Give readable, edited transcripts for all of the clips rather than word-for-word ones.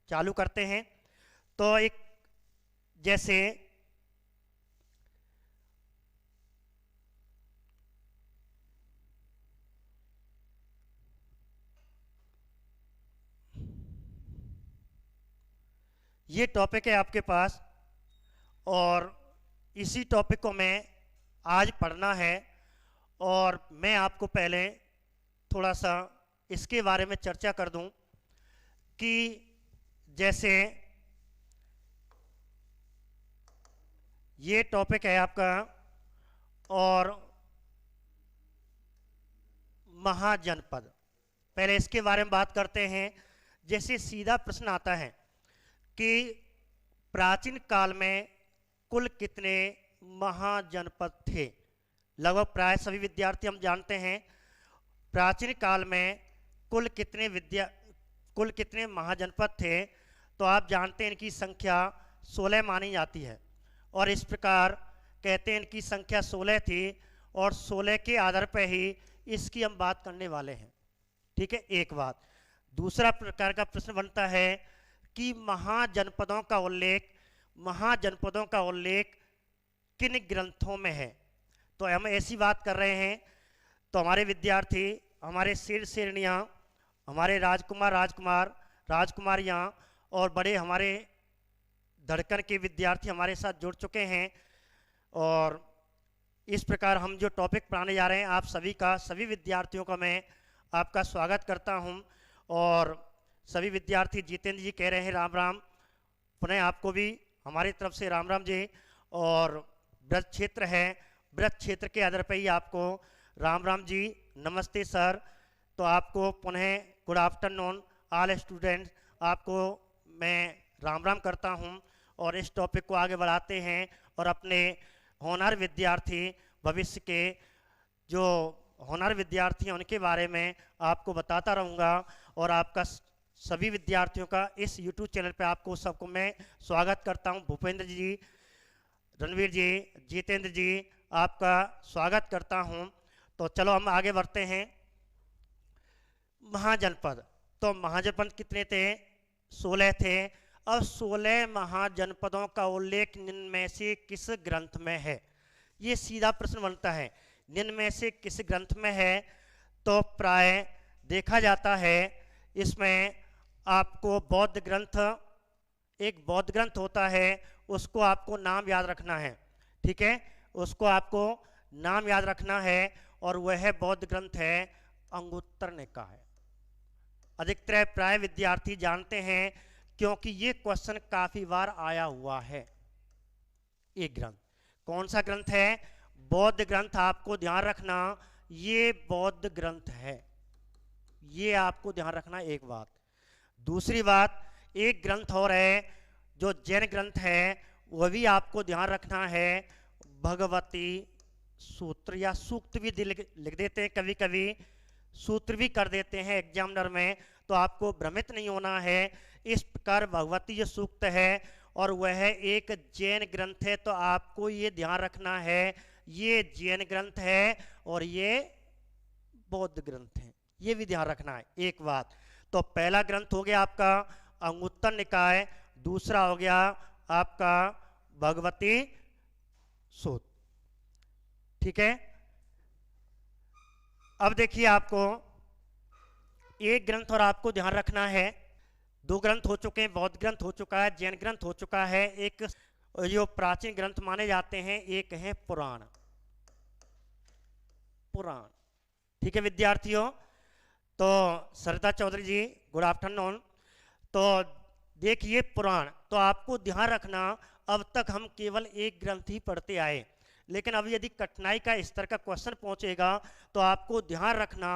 चालू करते हैं। तो एक जैसे ये टॉपिक है आपके पास और इसी टॉपिक को मैं आज पढ़ना है और मैं आपको पहले थोड़ा सा इसके बारे में चर्चा कर दूं कि जैसे ये टॉपिक है आपका और महाजनपद, पहले इसके बारे में बात करते हैं। जैसे सीधा प्रश्न आता है कि प्राचीन काल में कुल कितने महाजनपद थे। लगभग प्राय सभी विद्यार्थी हम जानते हैं प्राचीन काल में कुल कितने महाजनपद थे। तो आप जानते हैं इनकी संख्या 16 मानी जाती है और इस प्रकार कहते हैं इनकी संख्या 16 थी और 16 के आधार पर ही इसकी हम बात करने वाले हैं। ठीक है, एक बात। दूसरा प्रकार का प्रश्न बनता है कि महाजनपदों का उल्लेख किन ग्रंथों में है। तो हम ऐसी बात कर रहे हैं तो हमारे विद्यार्थी, हमारे शेर शेरनियाँ, हमारे राजकुमारियाँ और बड़े हमारे धड़कन के विद्यार्थी हमारे साथ जुड़ चुके हैं और इस प्रकार हम जो टॉपिक पढ़ाने जा रहे हैं आप सभी विद्यार्थियों का मैं आपका स्वागत करता हूं। और सभी विद्यार्थी जितेंद्र जी कह रहे हैं राम राम, पुनः आपको भी हमारी तरफ से राम राम जी। और ब्रज क्षेत्र है, ब्रज क्षेत्र के आधार पर ही आपको राम राम जी, नमस्ते सर। तो आपको पुनः गुड आफ्टरनून ऑल स्टूडेंट्स, आपको मैं राम राम करता हूं और इस टॉपिक को आगे बढ़ाते हैं और अपने होनहार विद्यार्थी, भविष्य के जो होनहार विद्यार्थी हैं उनके बारे में आपको बताता रहूँगा। और आपका सभी विद्यार्थियों का इस YouTube चैनल पे आपको सबको मैं स्वागत करता हूं। भूपेंद्र जी, रणवीर जी, जितेंद्र जी, आपका स्वागत करता हूं। तो चलो हम आगे बढ़ते हैं। महाजनपद, तो महाजनपद कितने थे? 16 थे। अब 16 महाजनपदों का उल्लेख निम्न में से किस ग्रंथ में है? ये सीधा प्रश्न बनता है, निम्न में से किस ग्रंथ में है? तो प्राय देखा जाता है इसमें आपको बौद्ध ग्रंथ, एक बौद्ध ग्रंथ होता है, उसको आपको नाम याद रखना है। ठीक है, उसको आपको नाम याद रखना है और वह बौद्ध ग्रंथ है अंगुत्तर निकाय। अधिकतर प्राय विद्यार्थी जानते हैं क्योंकि ये क्वेश्चन काफी बार आया हुआ है। एक ग्रंथ, कौन सा ग्रंथ है? बौद्ध ग्रंथ। आपको ध्यान रखना ये बौद्ध ग्रंथ है, ये आपको ध्यान रखना एक बात। दूसरी बात, एक ग्रंथ और है जो जैन ग्रंथ है, वह भी आपको ध्यान रखना है, भगवती सूत्र या सूक्त भी लिख देते हैं, कभी कभी सूत्र भी कर देते हैं एग्जामिनर में, तो आपको भ्रमित नहीं होना है। इस प्रकार भगवती जो सूक्त है और वह एक जैन ग्रंथ है, तो आपको ये ध्यान रखना है ये जैन ग्रंथ है और ये बौद्ध ग्रंथ है, ये भी ध्यान रखना है एक बात। तो पहला ग्रंथ हो गया आपका अंगुत्तर निकाय, दूसरा हो गया आपका भगवती सूत्र। ठीक है, अब देखिए आपको एक ग्रंथ और आपको ध्यान रखना है, दो ग्रंथ हो चुके हैं, बौद्ध ग्रंथ हो चुका है, जैन ग्रंथ हो चुका है, एक जो प्राचीन ग्रंथ माने जाते हैं एक है पुराण। ठीक है विद्यार्थियों, तो सरिता चौधरी जी गुड आफ्टरनून। तो देखिए पुराण, तो आपको ध्यान रखना अब तक हम केवल एक ग्रंथ ही पढ़ते आए, लेकिन अब यदि कठिनाई का स्तर का क्वेश्चन पहुंचेगा तो आपको ध्यान रखना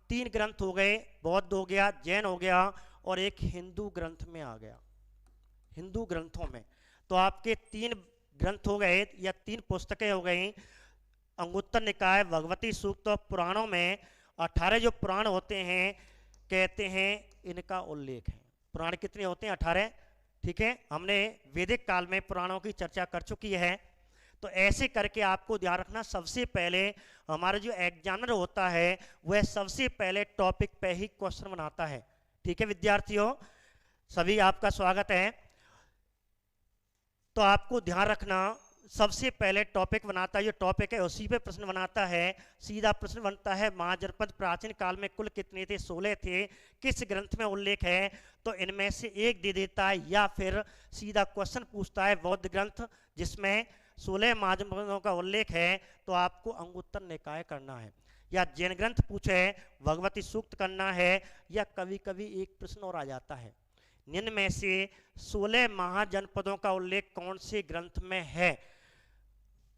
3 ग्रंथ हो गए, बौद्ध हो गया, जैन हो गया और एक हिंदू ग्रंथ में आ गया। हिंदू ग्रंथों में तो आपके 3 ग्रंथ हो गए या 3 पुस्तकें हो गई, अंगुत्तर निकाय, भगवती सूक्त और पुराणों में 18 जो पुराण होते हैं कहते हैं इनका उल्लेख है। पुराण कितने होते हैं? 18। ठीक है, हमने वैदिक काल में पुराणों की चर्चा कर चुकी है। तो ऐसे करके आपको ध्यान रखना, सबसे पहले हमारा जो एग्जामिनर होता है वह सबसे पहले टॉपिक पे ही क्वेश्चन बनाता है। ठीक है विद्यार्थियों, सभी आपका स्वागत है। तो आपको ध्यान रखना, सबसे पहले टॉपिक बनाता है, ये टॉपिक है उसी पे प्रश्न बनाता है। सीधा प्रश्न बनता है महाजनपद प्राचीन काल में कुल कितने थे? 16 थे। किस ग्रंथ में उल्लेख है? तो इनमें से एक दे देता है, या फिर सीधा क्वेश्चन पूछता है बौद्ध ग्रंथ जिसमें 16 महाजनपदों का उल्लेख है, तो आपको अंगुत्तर निकाय करना है। या जैन ग्रंथ पूछे भगवती सूक्त करना है, या कभी कभी एक प्रश्न और आ जाता है, निम्न में से 16 महाजनपदों का उल्लेख कौन से ग्रंथ में है?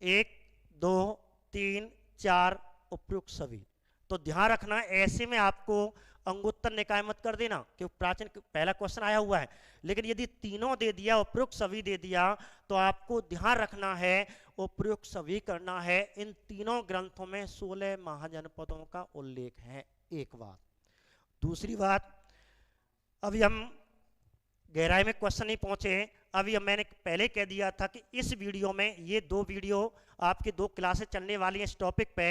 1, 2, 3, 4 उपयुक्त सभी। तो ध्यान रखना, ऐसे में आपको अंगुत्तर निकाय मत कर देना क्योंकि प्राचीन पहला क्वेश्चन आया हुआ है। लेकिन यदि तीनों दे दिया, उपयुक्त सभी दे दिया, तो आपको ध्यान रखना है उपयुक्त सभी करना है। इन तीनों ग्रंथों में 16 महाजनपदों का उल्लेख है। एक बात। दूसरी बात, अभी हम गहराई में क्वेश्चन नहीं पहुंचे। अभी मैंने पहले कह दिया था कि इस वीडियो में, ये 2 वीडियो आपकी 2 क्लासेस चलने वाली हैं इस टॉपिक पे।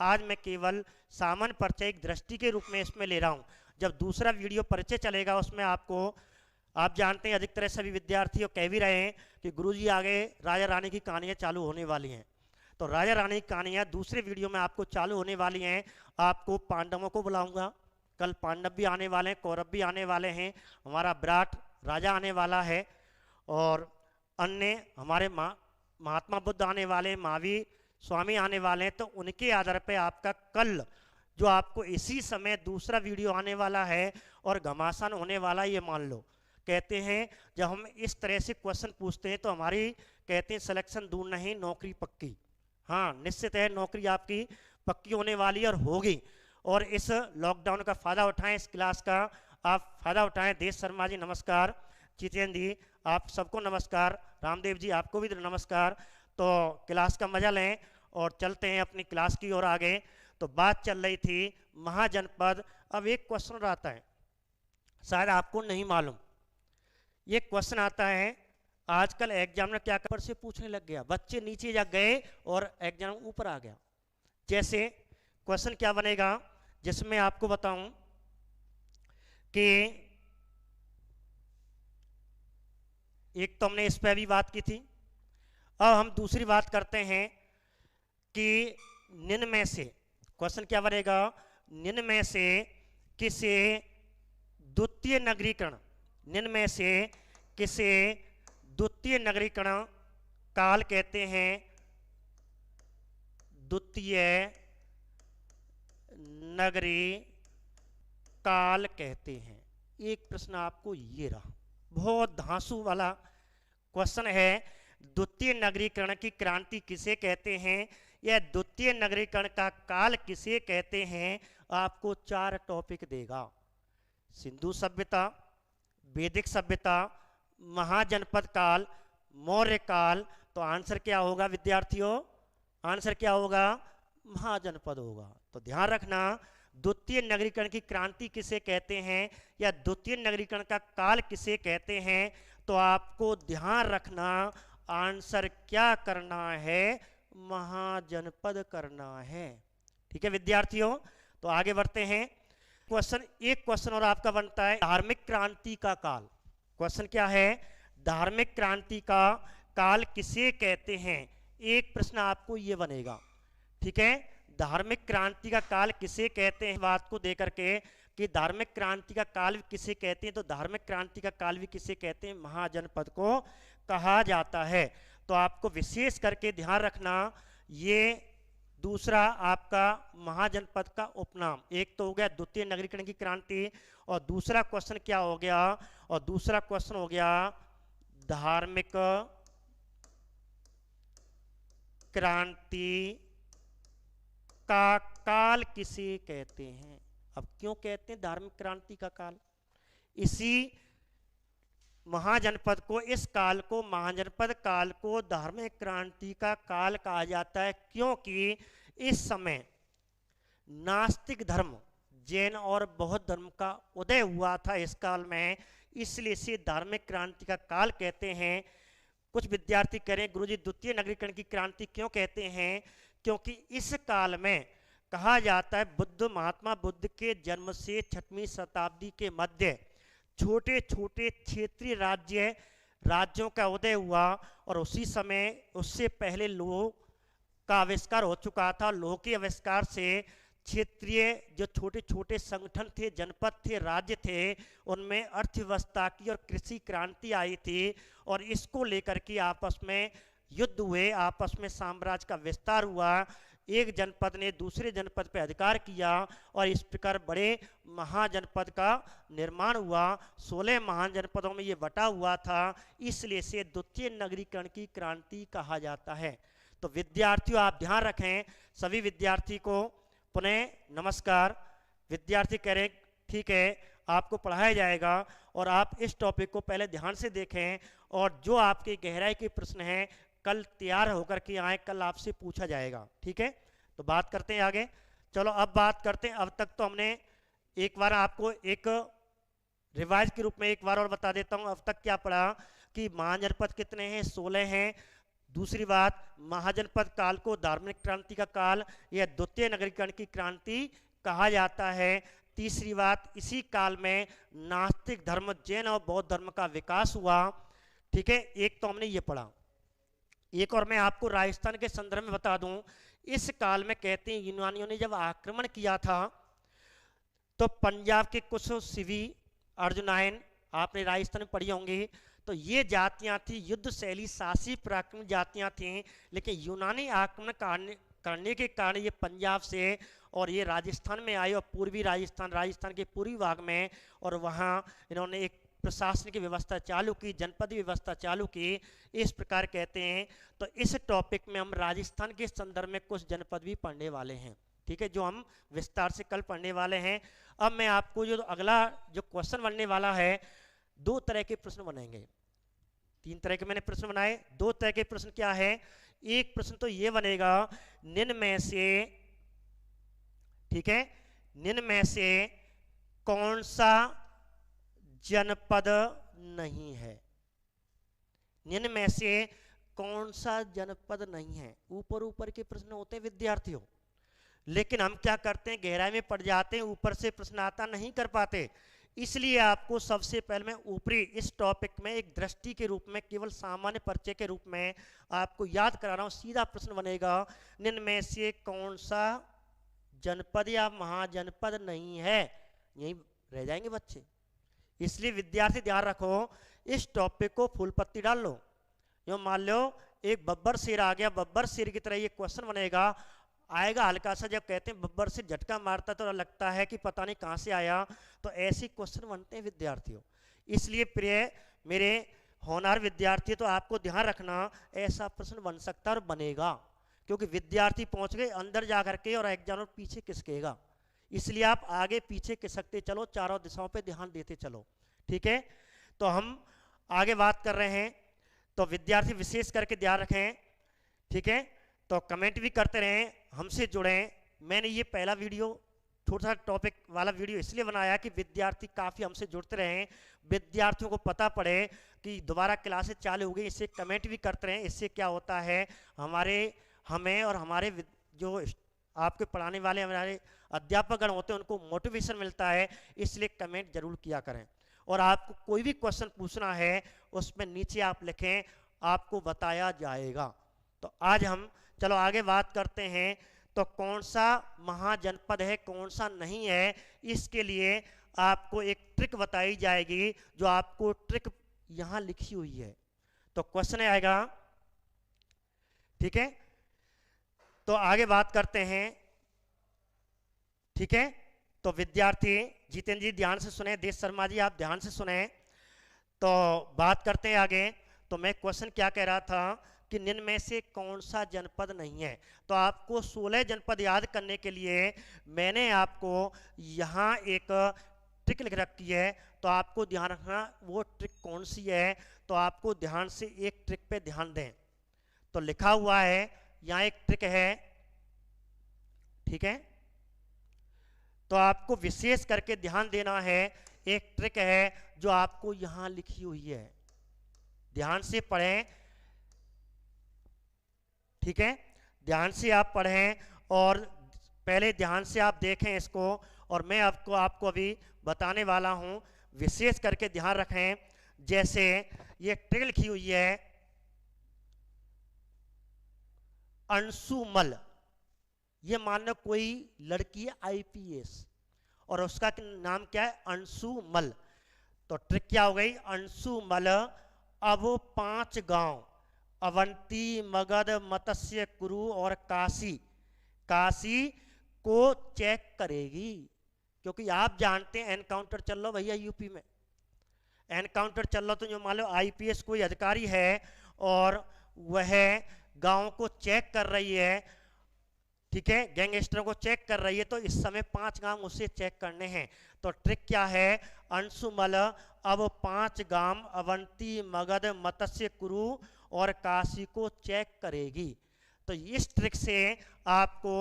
आज मैं केवल सामान्य परिचय एक दृष्टि के रूप में इसमें ले रहा हूं। जब दूसरा वीडियो परिचय चलेगा उसमें आपको, आप जानते हैं अधिकतर सभी विद्यार्थी कह भी रहे हैं कि गुरुजी आगे राजा रानी की कहानियाँ चालू होने वाली हैं। तो राजा रानी की कहानियाँ दूसरे वीडियो में आपको चालू होने वाली हैं। आपको पांडवों को बुलाऊंगा, कल पांडव भी आने वाले हैं, कौरव भी आने वाले हैं, हमारा विराट राजा आने वाला है, और अन्य हमारे महात्मा बुद्ध आने वाले, महावीर स्वामी आने वाले हैं। तो उनके आधार पे आपका कल जो आपको इसी समय दूसरा वीडियो आने वाला है और घमासान होने वाला, ये मान लो। कहते हैं जब हम इस तरह से क्वेश्चन पूछते हैं तो हमारी, कहते हैं, सिलेक्शन दूर नहीं, नौकरी पक्की। हाँ, निश्चित है नौकरी आपकी पक्की होने वाली और होगी। और इस लॉकडाउन का फ़ायदा उठाएं, इस क्लास का आप फ़ायदा उठाएं। देश शर्मा जी नमस्कार, जितेंद्र जी आप सबको नमस्कार, रामदेव जी आपको भी नमस्कार। तो क्लास का मजा लें और चलते हैं अपनी क्लास की ओर आगे। तो बात चल रही थी महाजनपद। अब एक क्वेश्चन आता है, शायद आपको नहीं मालूम। ये क्वेश्चन आता है, आजकल एग्जाम में क्या कर से पूछने लग गया, बच्चे नीचे जा गए और एग्जाम ऊपर आ गया। जैसे क्वेश्चन क्या बनेगा, जिसमें आपको बताऊं कि एक तो हमने इस पर भी बात की थी। अब हम दूसरी बात करते हैं कि निम्न में से, क्वेश्चन क्या बनेगा, निम्न में से किसे द्वितीय नगरीकरण, निम्न में से किसे द्वितीय नगरीकरण काल कहते हैं? द्वितीय नगरी काल कहते हैं। एक प्रश्न आपको ये रहा, बहुत धांसू वाला क्वेश्चन है। द्वितीय नगरीकरण की क्रांति किसे कहते हैं, या द्वितीय नगरीकरण का काल किसे कहते हैं? आपको 4 टॉपिक देगा, सिंधु सभ्यता, वैदिक सभ्यता, महाजनपद काल, मौर्य काल। तो आंसर क्या होगा विद्यार्थियों? आंसर क्या होगा? महाजनपद होगा। तो ध्यान रखना, द्वितीय नगरीकरण की क्रांति किसे कहते हैं या द्वितीय नगरीकरण का काल किसे कहते हैं? तो आपको ध्यान रखना, आंसर क्या करना है? महाजनपद करना है। ठीक है विद्यार्थियों, तो आगे बढ़ते हैं। एक क्वेश्चन और आपका बनता है, धार्मिक क्रांति का काल। क्वेश्चन क्या है? धार्मिक क्रांति का काल किसे कहते हैं? एक प्रश्न आपको ये बनेगा। ठीक है, धार्मिक क्रांति का काल किसे कहते हैं? बात को देकर के कि धार्मिक क्रांति का काल किसे कहते हैं, तो धार्मिक क्रांति का काल भी किसे कहते हैं? महाजनपद को कहा जाता है। तो आपको विशेष करके ध्यान रखना, ये दूसरा आपका महाजनपद का उपनाम। एक तो हो गया द्वितीय नगरीकरण की क्रांति, और दूसरा क्वेश्चन क्या हो गया? और दूसरा क्वेश्चन हो गया धार्मिक क्रांति का काल किसे कहते हैं? अब क्यों कहते हैं धार्मिक क्रांति का काल? इसी महाजनपद को, इस काल को, महाजनपद काल को धार्मिक क्रांति का काल कहा जाता है, क्योंकि इस समय नास्तिक धर्म, जैन और बौद्ध धर्म का उदय हुआ था इस काल में, इसलिए इसे धार्मिक क्रांति का काल कहते हैं। कुछ विद्यार्थी कह रहे हैं गुरुजी द्वितीय नगरीकरण की क्रांति क्यों कहते हैं? क्योंकि इस काल में कहा जाता है महात्मा बुद्ध के जन्म से 6वीं शताब्दी के मध्य छोटे छोटे क्षेत्रीय राज्यों का उदय हुआ, और उसी समय उससे पहले लोह का आविष्कार हो चुका था। लोह के आविष्कार से क्षेत्रीय जो छोटे छोटे संगठन थे, जनपद थे, राज्य थे, उनमें अर्थव्यवस्था की और कृषि क्रांति आई थी, और इसको लेकर के आपस में युद्ध हुए, आपस में साम्राज्य का विस्तार हुआ। एक जनपद ने दूसरे जनपद पर अधिकार किया, और इस प्रकार बड़े महाजनपद का निर्माण हुआ। 16 महान जनपदों में ये बटा हुआ था, इसलिए से द्वितीय नगरीकरण की क्रांति कहा जाता है। तो विद्यार्थियों आप ध्यान रखें, सभी विद्यार्थी को पुनः नमस्कार। विद्यार्थी कह रहे ठीक है आपको पढ़ाया जाएगा, और आप इस टॉपिक को पहले ध्यान से देखें, और जो आपके गहराई के प्रश्न हैं कल तैयार होकर के आए, कल आपसे पूछा जाएगा। ठीक है, तो बात करते हैं आगे। चलो अब बात करते हैं, अब तक तो हमने एक बार आपको एक रिवाइज के रूप में एक बार और बता देता हूं। अब तक क्या पढ़ा कि महाजनपद कितने हैं, 16 हैं। दूसरी बात, महाजनपद काल को धार्मिक क्रांति का काल या द्वितीय नगरीकरण की क्रांति कहा जाता है। तीसरी बात, इसी काल में नास्तिक धर्म, जैन और बौद्ध धर्म का विकास हुआ। ठीक है, एक तो हमने ये पढ़ा। एक और मैं आपको राजस्थान के संदर्भ में बता दूं, इस काल में कहते हैं यूनानियों ने जब आक्रमण किया था, तो पंजाब के कुछ सिवी अर्जुनायन, आपने राजस्थान में पढ़ी होंगी, तो ये जातियां थी युद्ध शैली शासी पराक्रमी जातियां थी, लेकिन यूनानी आक्रमण करने के कारण ये पंजाब से और ये राजस्थान में आए, और पूर्वी राजस्थान के पूर्वी भाग में, और वहाँ इन्होंने एक प्रशासन की व्यवस्था चालू की, जनपदीय व्यवस्था चालू की, इस प्रकार कहते हैं। तो इस टॉपिक में हम राजस्थान के संदर्भ में कुछ जनपद भी पढ़ने वाले हैं। ठीक है, जो हम विस्तार से कल पढ़ने वाले हैं। अब मैं आपको जो अगला जो क्वेश्चन बनने वाला है, 2 तरह के प्रश्न बनेंगे। 3 तरह के मैंने प्रश्न बनाए, 2 तरह के प्रश्न क्या है। एक प्रश्न तो ये बनेगा, निम्न में से, ठीक है, निम्न में से कौन सा जनपद नहीं है। निम्न में से कौन सा जनपद नहीं है। ऊपर ऊपर के प्रश्न होते हैं विद्यार्थियों, लेकिन हम क्या करते हैं, गहराई में पड़ जाते हैं, ऊपर से प्रश्न आता नहीं कर पाते। इसलिए आपको सबसे पहले मैं ऊपरी इस टॉपिक में एक दृष्टि के रूप में, केवल सामान्य परिचय के रूप में आपको याद करा रहा हूं। सीधा प्रश्न बनेगा, निम्न में से कौन सा जनपद या महाजनपद नहीं है। यही रह जाएंगे बच्चे। इसलिए विद्यार्थी ध्यान रखो, इस टॉपिक को फुल पत्ती डाल लो। यो मान लो एक बब्बर शेर आ गया, बब्बर शेर की तरह ये क्वेश्चन बनेगा, आएगा हल्का सा, जब कहते हैं बब्बर से झटका मारता तो लगता है कि पता नहीं कहां से आया, तो ऐसे क्वेश्चन बनते हैं विद्यार्थियों। इसलिए प्रिय मेरे होनहार विद्यार्थी, तो आपको ध्यान रखना, ऐसा प्रश्न बन सकता है और बनेगा, क्योंकि विद्यार्थी पहुंच गए अंदर जा करके और एग्जाम पीछे खिसकेगा। इसलिए आप आगे पीछे खिसकते चलो, चारों दिशाओं पे ध्यान देते चलो। ठीक है, तो हम आगे बात कर रहे हैं, तो विद्यार्थी विशेष करके ध्यान रखें। ठीक है, तो कमेंट भी करते रहें, हमसे जुड़ें। मैंने ये पहला वीडियो छोटा सा टॉपिक वाला वीडियो इसलिए बनाया कि विद्यार्थी काफ़ी हमसे जुड़ते रहें, विद्यार्थियों को पता पड़े कि दोबारा क्लासेस चालू हो गई। इससे कमेंट भी करते रहें, इससे क्या होता है, हमें और हमारे जो आपके पढ़ाने वाले हमारे अध्यापकगण होते हैं उनको मोटिवेशन मिलता है। इसलिए कमेंट जरूर किया करें, और आपको कोई भी क्वेश्चन पूछना है उसमें नीचे आप लिखें, आपको बताया जाएगा। तो आज हम चलो आगे बात करते हैं, तो कौन सा महाजनपद है, कौन सा नहीं है, इसके लिए आपको एक ट्रिक बताई जाएगी, जो आपको ट्रिक यहां लिखी हुई है। तो क्वेश्चन आएगा, ठीक है, तो आगे बात करते हैं। ठीक है, तो विद्यार्थी जितेंद्र जी ध्यान से सुने, देश शर्मा जी आप ध्यान से सुने। तो बात करते हैं आगे। तो मैं क्वेश्चन क्या कह रहा था कि निम्न में से कौन सा जनपद नहीं है। तो आपको 16 जनपद याद करने के लिए मैंने आपको यहाँ एक ट्रिक लिख रखी है, तो आपको ध्यान रखना वो ट्रिक कौन सी है। तो आपको ध्यान से एक ट्रिक पे ध्यान दें। तो लिखा हुआ है यहाँ एक ट्रिक है, ठीक है, तो आपको विशेष करके ध्यान देना है। एक ट्रिक है जो आपको यहां लिखी हुई है, ध्यान से पढ़ें। ठीक है, ध्यान से आप पढ़ें और पहले ध्यान से आप देखें इसको, और मैं आपको अभी बताने वाला हूं। विशेष करके ध्यान रखें। जैसे ये ट्रिक लिखी हुई है अंशुमल, ये मान लो कोई लड़की है आईपीएस और उसका नाम क्या है अंशुमल। तो ट्रिक क्या हो गई, अंशुमल अब 5 गांव अवंती, मगध, मत्स्य, कुरु और काशी को चेक करेगी। क्योंकि आप जानते हैं एनकाउंटर चल रहा भैया यूपी में, एनकाउंटर चल रहा, तो जो मान लो आईपीएस कोई अधिकारी है और वह गांव को चेक कर रही है, ठीक है, गैंगस्टरों को चेक कर रही है, तो इस समय 5 गांव उसे चेक करने हैं। तो ट्रिक क्या है, अंशुमल अब 5 गांव अवंती, मगध, मत्स्य, कुरु और काशी को चेक करेगी। तो इस ट्रिक से आपको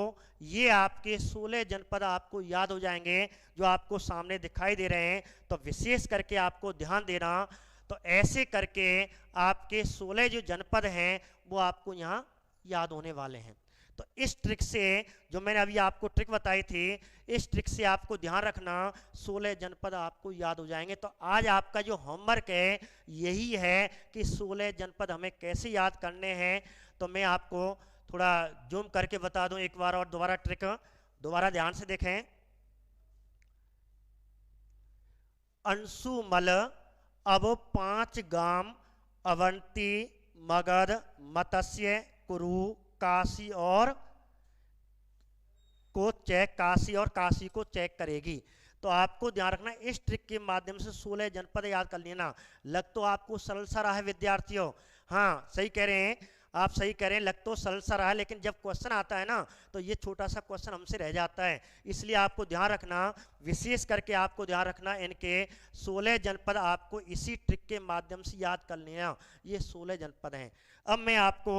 ये आपके 16 जनपद आपको याद हो जाएंगे जो आपको सामने दिखाई दे रहे हैं। तो विशेष करके आपको ध्यान देना, तो ऐसे करके आपके 16 जो जनपद हैं वो आपको यहाँ याद होने वाले हैं। तो इस ट्रिक से, जो मैंने अभी आपको ट्रिक बताई थी, इस ट्रिक से आपको ध्यान रखना 16 जनपद आपको याद हो जाएंगे। तो आज आपका जो होमवर्क है यही है कि 16 जनपद हमें कैसे याद करने हैं। तो मैं आपको थोड़ा जूम करके बता दूं एक बार और दोबारा ट्रिक, दोबारा ध्यान से देखें। अंशुमल अब 5 गांव अवंती, मगध, मत्स्य, कुरु, काशी और काशी को चेक करेगी। तो आपको ध्यान रखना इस ट्रिक के माध्यम से 16 जनपद याद कर लेना। लग तो आपको सरल सा रहा है विद्यार्थियों, हाँ सही कह रहे हैं आप, सही कह रहे हैं, लग तो सरल सा रहा है, लेकिन जब क्वेश्चन आता है ना तो ये छोटा सा क्वेश्चन हमसे रह जाता है। इसलिए आपको ध्यान रखना, विशेष करके आपको ध्यान रखना, इनके 16 जनपद आपको इसी ट्रिक के माध्यम से याद कर लेना। ये 16 जनपद हैं। अब मैं आपको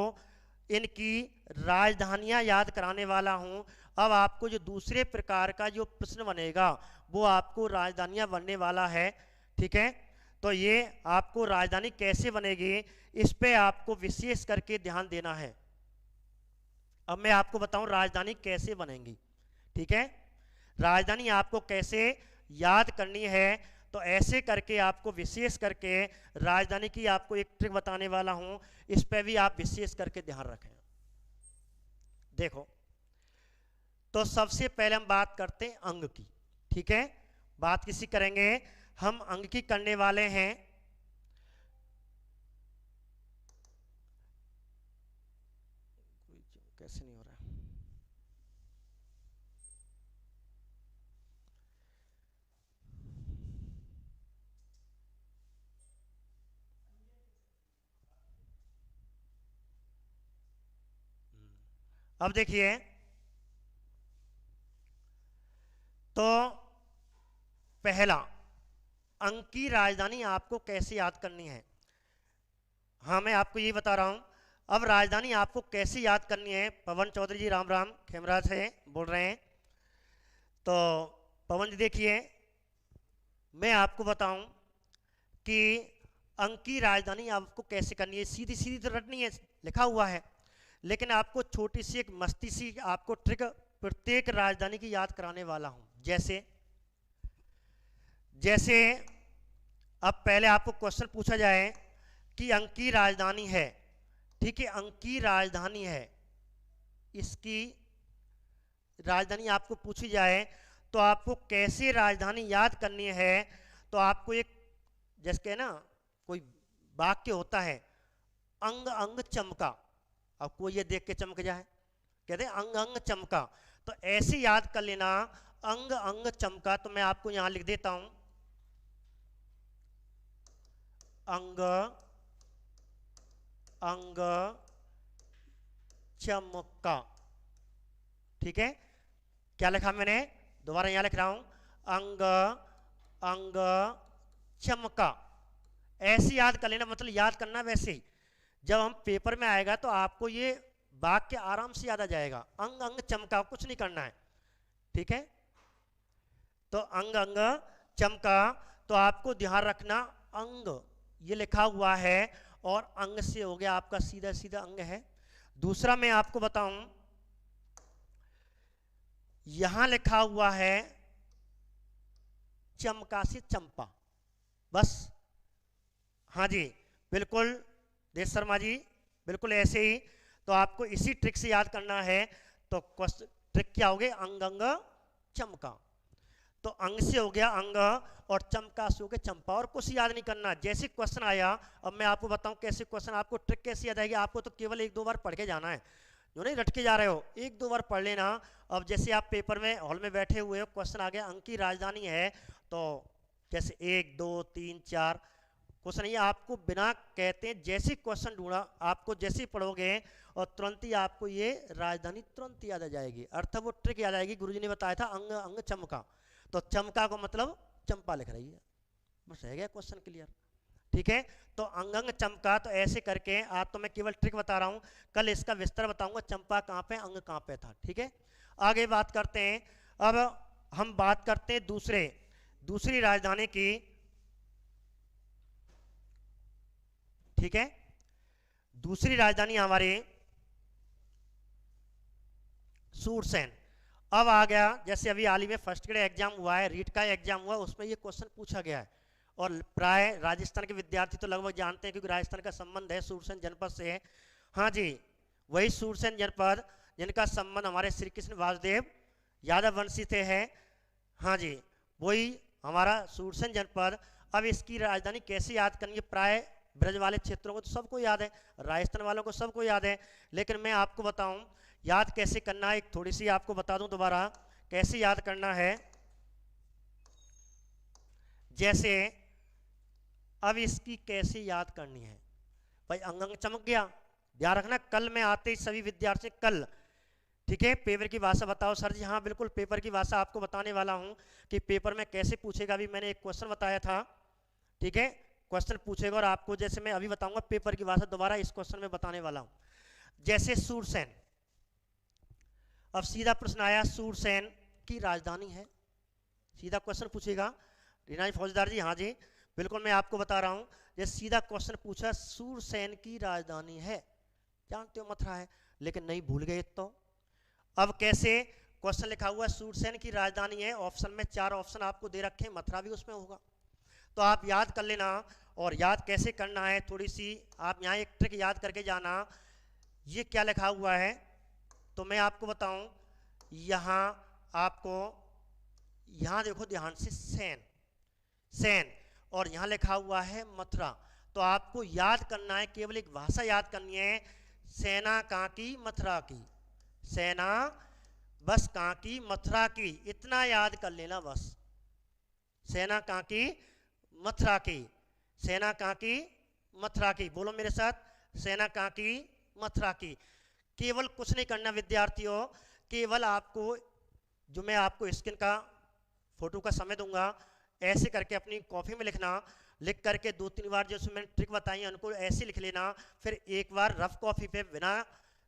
इनकी राजधानियां याद कराने वाला हूं। अब आपको जो दूसरे प्रकार का जो प्रश्न बनेगा वो आपको राजधानियां बनने वाला है, ठीक है। तो ये आपको राजधानी कैसे बनेगी इस पे आपको विशेष करके ध्यान देना है। अब मैं आपको बताऊं राजधानी कैसे बनेगी, ठीक है, राजधानी आपको कैसे याद करनी है। तो ऐसे करके आपको विशेष करके राजधानी की आपको एक ट्रिक बताने वाला हूं, इस पे भी आप विशेष करके ध्यान रखें। देखो, तो सबसे पहले हम बात करते हैं अंग की, ठीक है, बात किसी करेंगे, हम अंग की करने वाले हैं। कैसे नहीं हो रहा है, अब देखिए, तो पहला अंग की राजधानी आपको कैसे याद करनी है। हाँ मैं आपको ये बता रहा हूं। अब राजधानी आपको कैसे याद करनी है, पवन चौधरी जी राम राम खेमरा से बोल रहे हैं। तो पवन जी देखिए, मैं आपको बताऊं कि अंग की राजधानी आपको कैसे करनी है। सीधी सीधी तो रटनी है, लिखा हुआ है, लेकिन आपको छोटी सी एक मस्ती सी आपको ट्रिक प्रत्येक राजधानी की याद कराने वाला हूं। जैसे अब पहले आपको क्वेश्चन पूछा जाए कि अंग की राजधानी है, ठीक है, अंग की राजधानी है, इसकी राजधानी आपको पूछी जाए तो आपको कैसे राजधानी याद करनी है। तो आपको एक जैसे ना कोई वाक्य होता है, अंग अंग चमका, अब कोई ये देख के चमक जाए, कहते हैं अंग अंग चमका, तो ऐसे याद कर लेना अंग अंग चमका। तो मैं आपको यहां लिख देता हूं, अंग अंग चमका, ठीक है, क्या लिखा मैंने, दोबारा यहां लिख रहा हूं, अंग अंग चमका। ऐसे याद कर लेना, मतलब याद करना वैसे ही, जब हम पेपर में आएगा तो आपको ये वाक्य आराम से याद आ जाएगा, अंग अंग चमका, कुछ नहीं करना है, ठीक है। तो अंग अंग चमका, तो आपको ध्यान रखना अंग ये लिखा हुआ है और अंग से हो गया आपका सीधा सीधा अंग है। दूसरा मैं आपको बताऊं, यहां लिखा हुआ है चमका से चंपा, बस। हाँ जी बिल्कुल देश शर्मा जी, बिल्कुल ऐसे ही। तो आपको इसी ट्रिक से याद करना है। तो ट्रिक क्या हो गई, अंग अंग चमका। तो अंग से हो गया अंग और चमका से हो गया चंपा। और कुछ याद नहीं करना, जैसे क्वेश्चन आया, अब मैं आपको बताऊं कैसे क्वेश्चन, आपको ट्रिक कैसे याद आएगी। आपको तो केवल एक दो बार पढ़ के जाना है, जो नहीं रट के जा रहे हो, एक दो बार पढ़ लेना। अब जैसे आप पेपर में हॉल में बैठे हुए हो, क्वेश्चन आ गया अंग की राजधानी है, तो जैसे 1 2 3 4 क्वेश्चन, ये आपको बिना कहते जैसे क्वेश्चन ढूंढा, आपको जैसे ही पढ़ोगे और तुरंत ही आपको ये राजधानी तुरंत याद आ जाएगी। अर्थात वो ट्रिक याद आएगी, गुरुजी ने बताया था अंग अंग चमका, तो चमका को मतलब चंपा लिख रही है, बस रह गया क्वेश्चन क्लियर। ठीक है, तो अंग अंग चमका, तो ऐसे करके आज तो मैं केवल ट्रिक बता रहा हूं, कल इसका विस्तार बताऊंगा, चंपा कहां पे अंग कहां पे था। ठीक है, आगे बात करते हैं। अब हम बात करते हैं दूसरी राजधानी की। ठीक है, दूसरी राजधानी हमारी सूरसेन। अब आ गया, जैसे अभी हाल ही में फर्स्ट ग्रेड एग्जाम हुआ है, रीट का एग्जाम हुआ, उसमें ये क्वेश्चन पूछा गया है, और प्राय राजस्थान के विद्यार्थी तो लगभग जानते हैं, क्योंकि राजस्थान का संबंध है सूरसेन जनपद से। हाँ जी, वही सूरसेन जनपद जिनका संबंध हमारे श्री कृष्ण वासुदेव यादव वंशी से है। हाँ जी, वही हमारा सूरसेन जनपद। अब इसकी राजधानी कैसे याद करनी है, प्राय ब्रज वाले क्षेत्रों को तो सबको याद है, राजस्थान वालों को सबको याद है, लेकिन मैं आपको बताऊं याद कैसे करना है, एक थोड़ी सी आपको बता दूं दोबारा कैसे याद करना है। जैसे अब इसकी कैसे याद करनी है भाई, अंग अंग चमक गया, ध्यान रखना कल में आते ही सभी विद्यार्थी कल, ठीक है, पेपर की भाषा बताओ सर जी। हाँ बिल्कुल, पेपर की भाषा आपको बताने वाला हूं कि पेपर में कैसे पूछेगा। अभी मैंने एक क्वेश्चन बताया था, ठीक है, क्वेश्चन पूछेगा और आपको जैसे मैं अभी बताऊंगा पेपर की भाषा दोबारा इस क्वेश्चन में बताने वाला हूं। जैसे सूरसेन, अब सीधा प्रश्न आया सूरसेन की राजधानी है, सीधा क्वेश्चन पूछेगा रीना फौजदार जी। हाँ जी बिल्कुल, मैं आपको बता रहा हूं, जैसे सीधा क्वेश्चन पूछा सूरसेन की राजधानी है, जानते हो मथुरा है, लेकिन नहीं भूल गए तो। अब कैसे, क्वेश्चन लिखा हुआ है सूरसेन की राजधानी है, ऑप्शन में 4 ऑप्शन आपको दे रखे हैं, मथुरा भी उसमें होगा, तो आप याद कर लेना। और याद कैसे करना है, थोड़ी सी आप यहाँ एक ट्रिक याद करके जाना। ये क्या लिखा हुआ है, तो मैं आपको बताऊं, यहाँ आपको, यहाँ देखो ध्यान से, सेन और यहाँ लिखा हुआ है मथुरा, तो आपको याद करना है, केवल एक भाषा याद करनी है, सेना कहाँ की, मथुरा की, सेना बस कहाँ की, मथुरा की, इतना याद कर लेना बस। सेना कहाँ की, मथुरा की, सेना कहाँ की, मथुरा की, बोलो मेरे साथ, सेना कहाँ की, मथुरा की। केवल कुछ नहीं करना विद्यार्थियों, केवल आपको, जो मैं आपको स्क्रीन का फोटो का समय दूंगा, ऐसे करके अपनी कॉपी में लिखना, लिख करके 2-3 बार जैसे मैंने ट्रिक बताई है उनको ऐसे लिख लेना, फिर एक बार रफ कॉपी पे बिना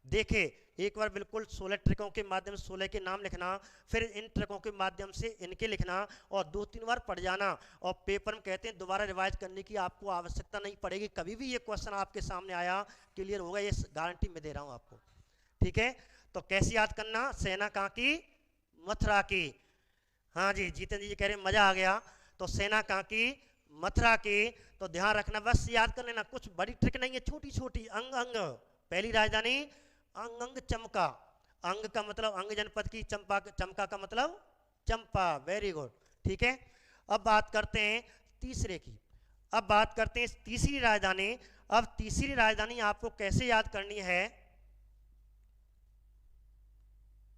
देखे एक बार बिल्कुल 16 ट्रिकों के माध्यम से 16 के नाम लिखना, फिर इन ट्रिकों के माध्यम से इनके लिखना, और 2-3 बार पढ़ जाना, और पेपर में कहते हैं दोबारा रिवाइज करने की आपको आवश्यकता नहीं पड़ेगी। कभी भी ये क्वेश्चन आपके सामने आया क्लियर होगा, ये गारंटी मैं दे रहा हूँ आपको। ठीक है, तो कैसे याद करना, सेना कहाँ की, मथुरा की। हाँ जी, जितेंद्र जी कह रहे मजा आ गया, तो सेना कहाँ की, मथुरा की। तो ध्यान रखना, बस याद कर लेना, कुछ बड़ी ट्रिक नहीं है, छोटी छोटी। अंग अंग, पहली राजधानी अंग अंग चमका, अंग का मतलब अंग जनपद की, चंपा चमका का मतलब चंपा, वेरी गुड। ठीक है, अब बात करते हैं तीसरे की, अब बात करते हैं तीसरी राजधानी। अब तीसरी राजधानी आपको कैसे याद करनी है,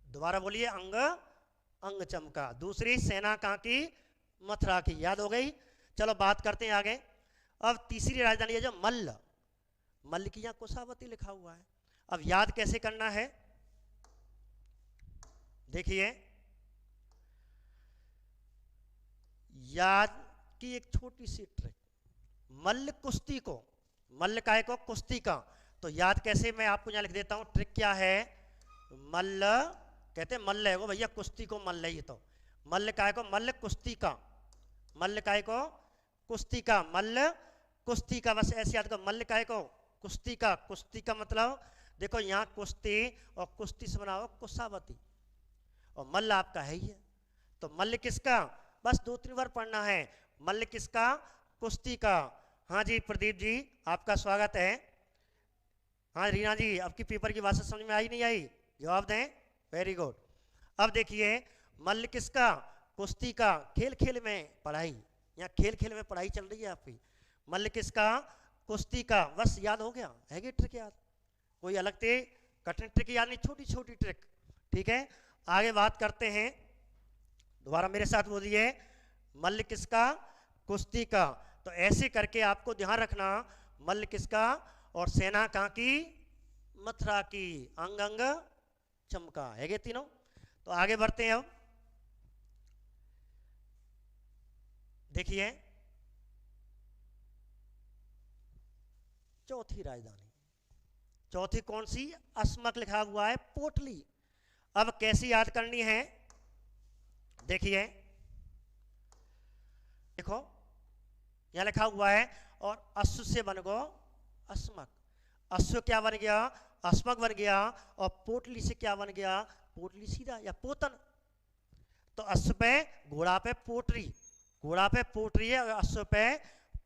दोबारा बोलिए, अंग अंग चमका। दूसरी सेना कहाँ की, मथुरा की, याद हो गई। चलो बात करते हैं आगे। अब तीसरी राजधानी है जो मल्ल, मल्ल की यहाँ कुशावती लिखा हुआ है। अब याद कैसे करना है, देखिए, याद की एक छोटी सी ट्रिक, मल्ल कुश्ती को, मल्ल काय को, कुश्ती का, तो याद कैसे, मैं आपको यहाँ लिख देता हूं, ट्रिक क्या है, मल्ल कहते हैं, मल्ल है वो भैया, कुश्ती को मल्ल है, ये तो मल्ल काय को, मल्ल कुश्ती का, मल्ल काय को, कुश्ती का, मल्ल कुश्ती का, बस ऐसे याद करो, मल्ल काय को, कुश्ती का, कुश्ती का मतलब देखो यहाँ कुश्ती और कुश्ती से बनाओ कुशावती, और मल्ल आपका है ही है, तो मल्ल किसका, बस 2-3 बार पढ़ना है, मल्ल किसका, कुश्ती का। हाँ जी प्रदीप जी आपका स्वागत है। हाँ रीना जी आपकी पेपर की भाषा समझ में आई नहीं आई, जवाब दें। Very good. अब देखिए मल्ल किसका, कुश्ती का। खेल खेल में पढ़ाई, यहाँ खेल खेल में पढ़ाई चल रही है आपकी। मल्ल किसका, कुश्ती का। बस याद हो गया, है कि ट्रिक याद, कोई अलग से कठिन ट्रिक याद नहीं, छोटी छोटी ट्रिक। ठीक है आगे बात करते हैं, दोबारा मेरे साथ बोलिए, मल्ल किसका, कुश्ती का। तो ऐसे करके आपको ध्यान रखना, मल्ल किसका और सेना कहाँ की, मथुरा की। अंग अंग चमका, है ये तीनों। तो आगे बढ़ते हैं। अब देखिए चौथी राजधानी, चौथी कौन सी, अस्मक लिखा हुआ है, पोटली। अब कैसी याद करनी है, देखिए देखो यहां लिखा हुआ है, और अश्व से बन गो अस्मक। अश्व क्या बन गया, अस्मक बन गया। और पोटली से क्या बन गया, पोटली सीधा या पोतन। तो अश्व पे घोड़ा पे पोटरी, घोड़ा पे पोटरी है, अश्व पे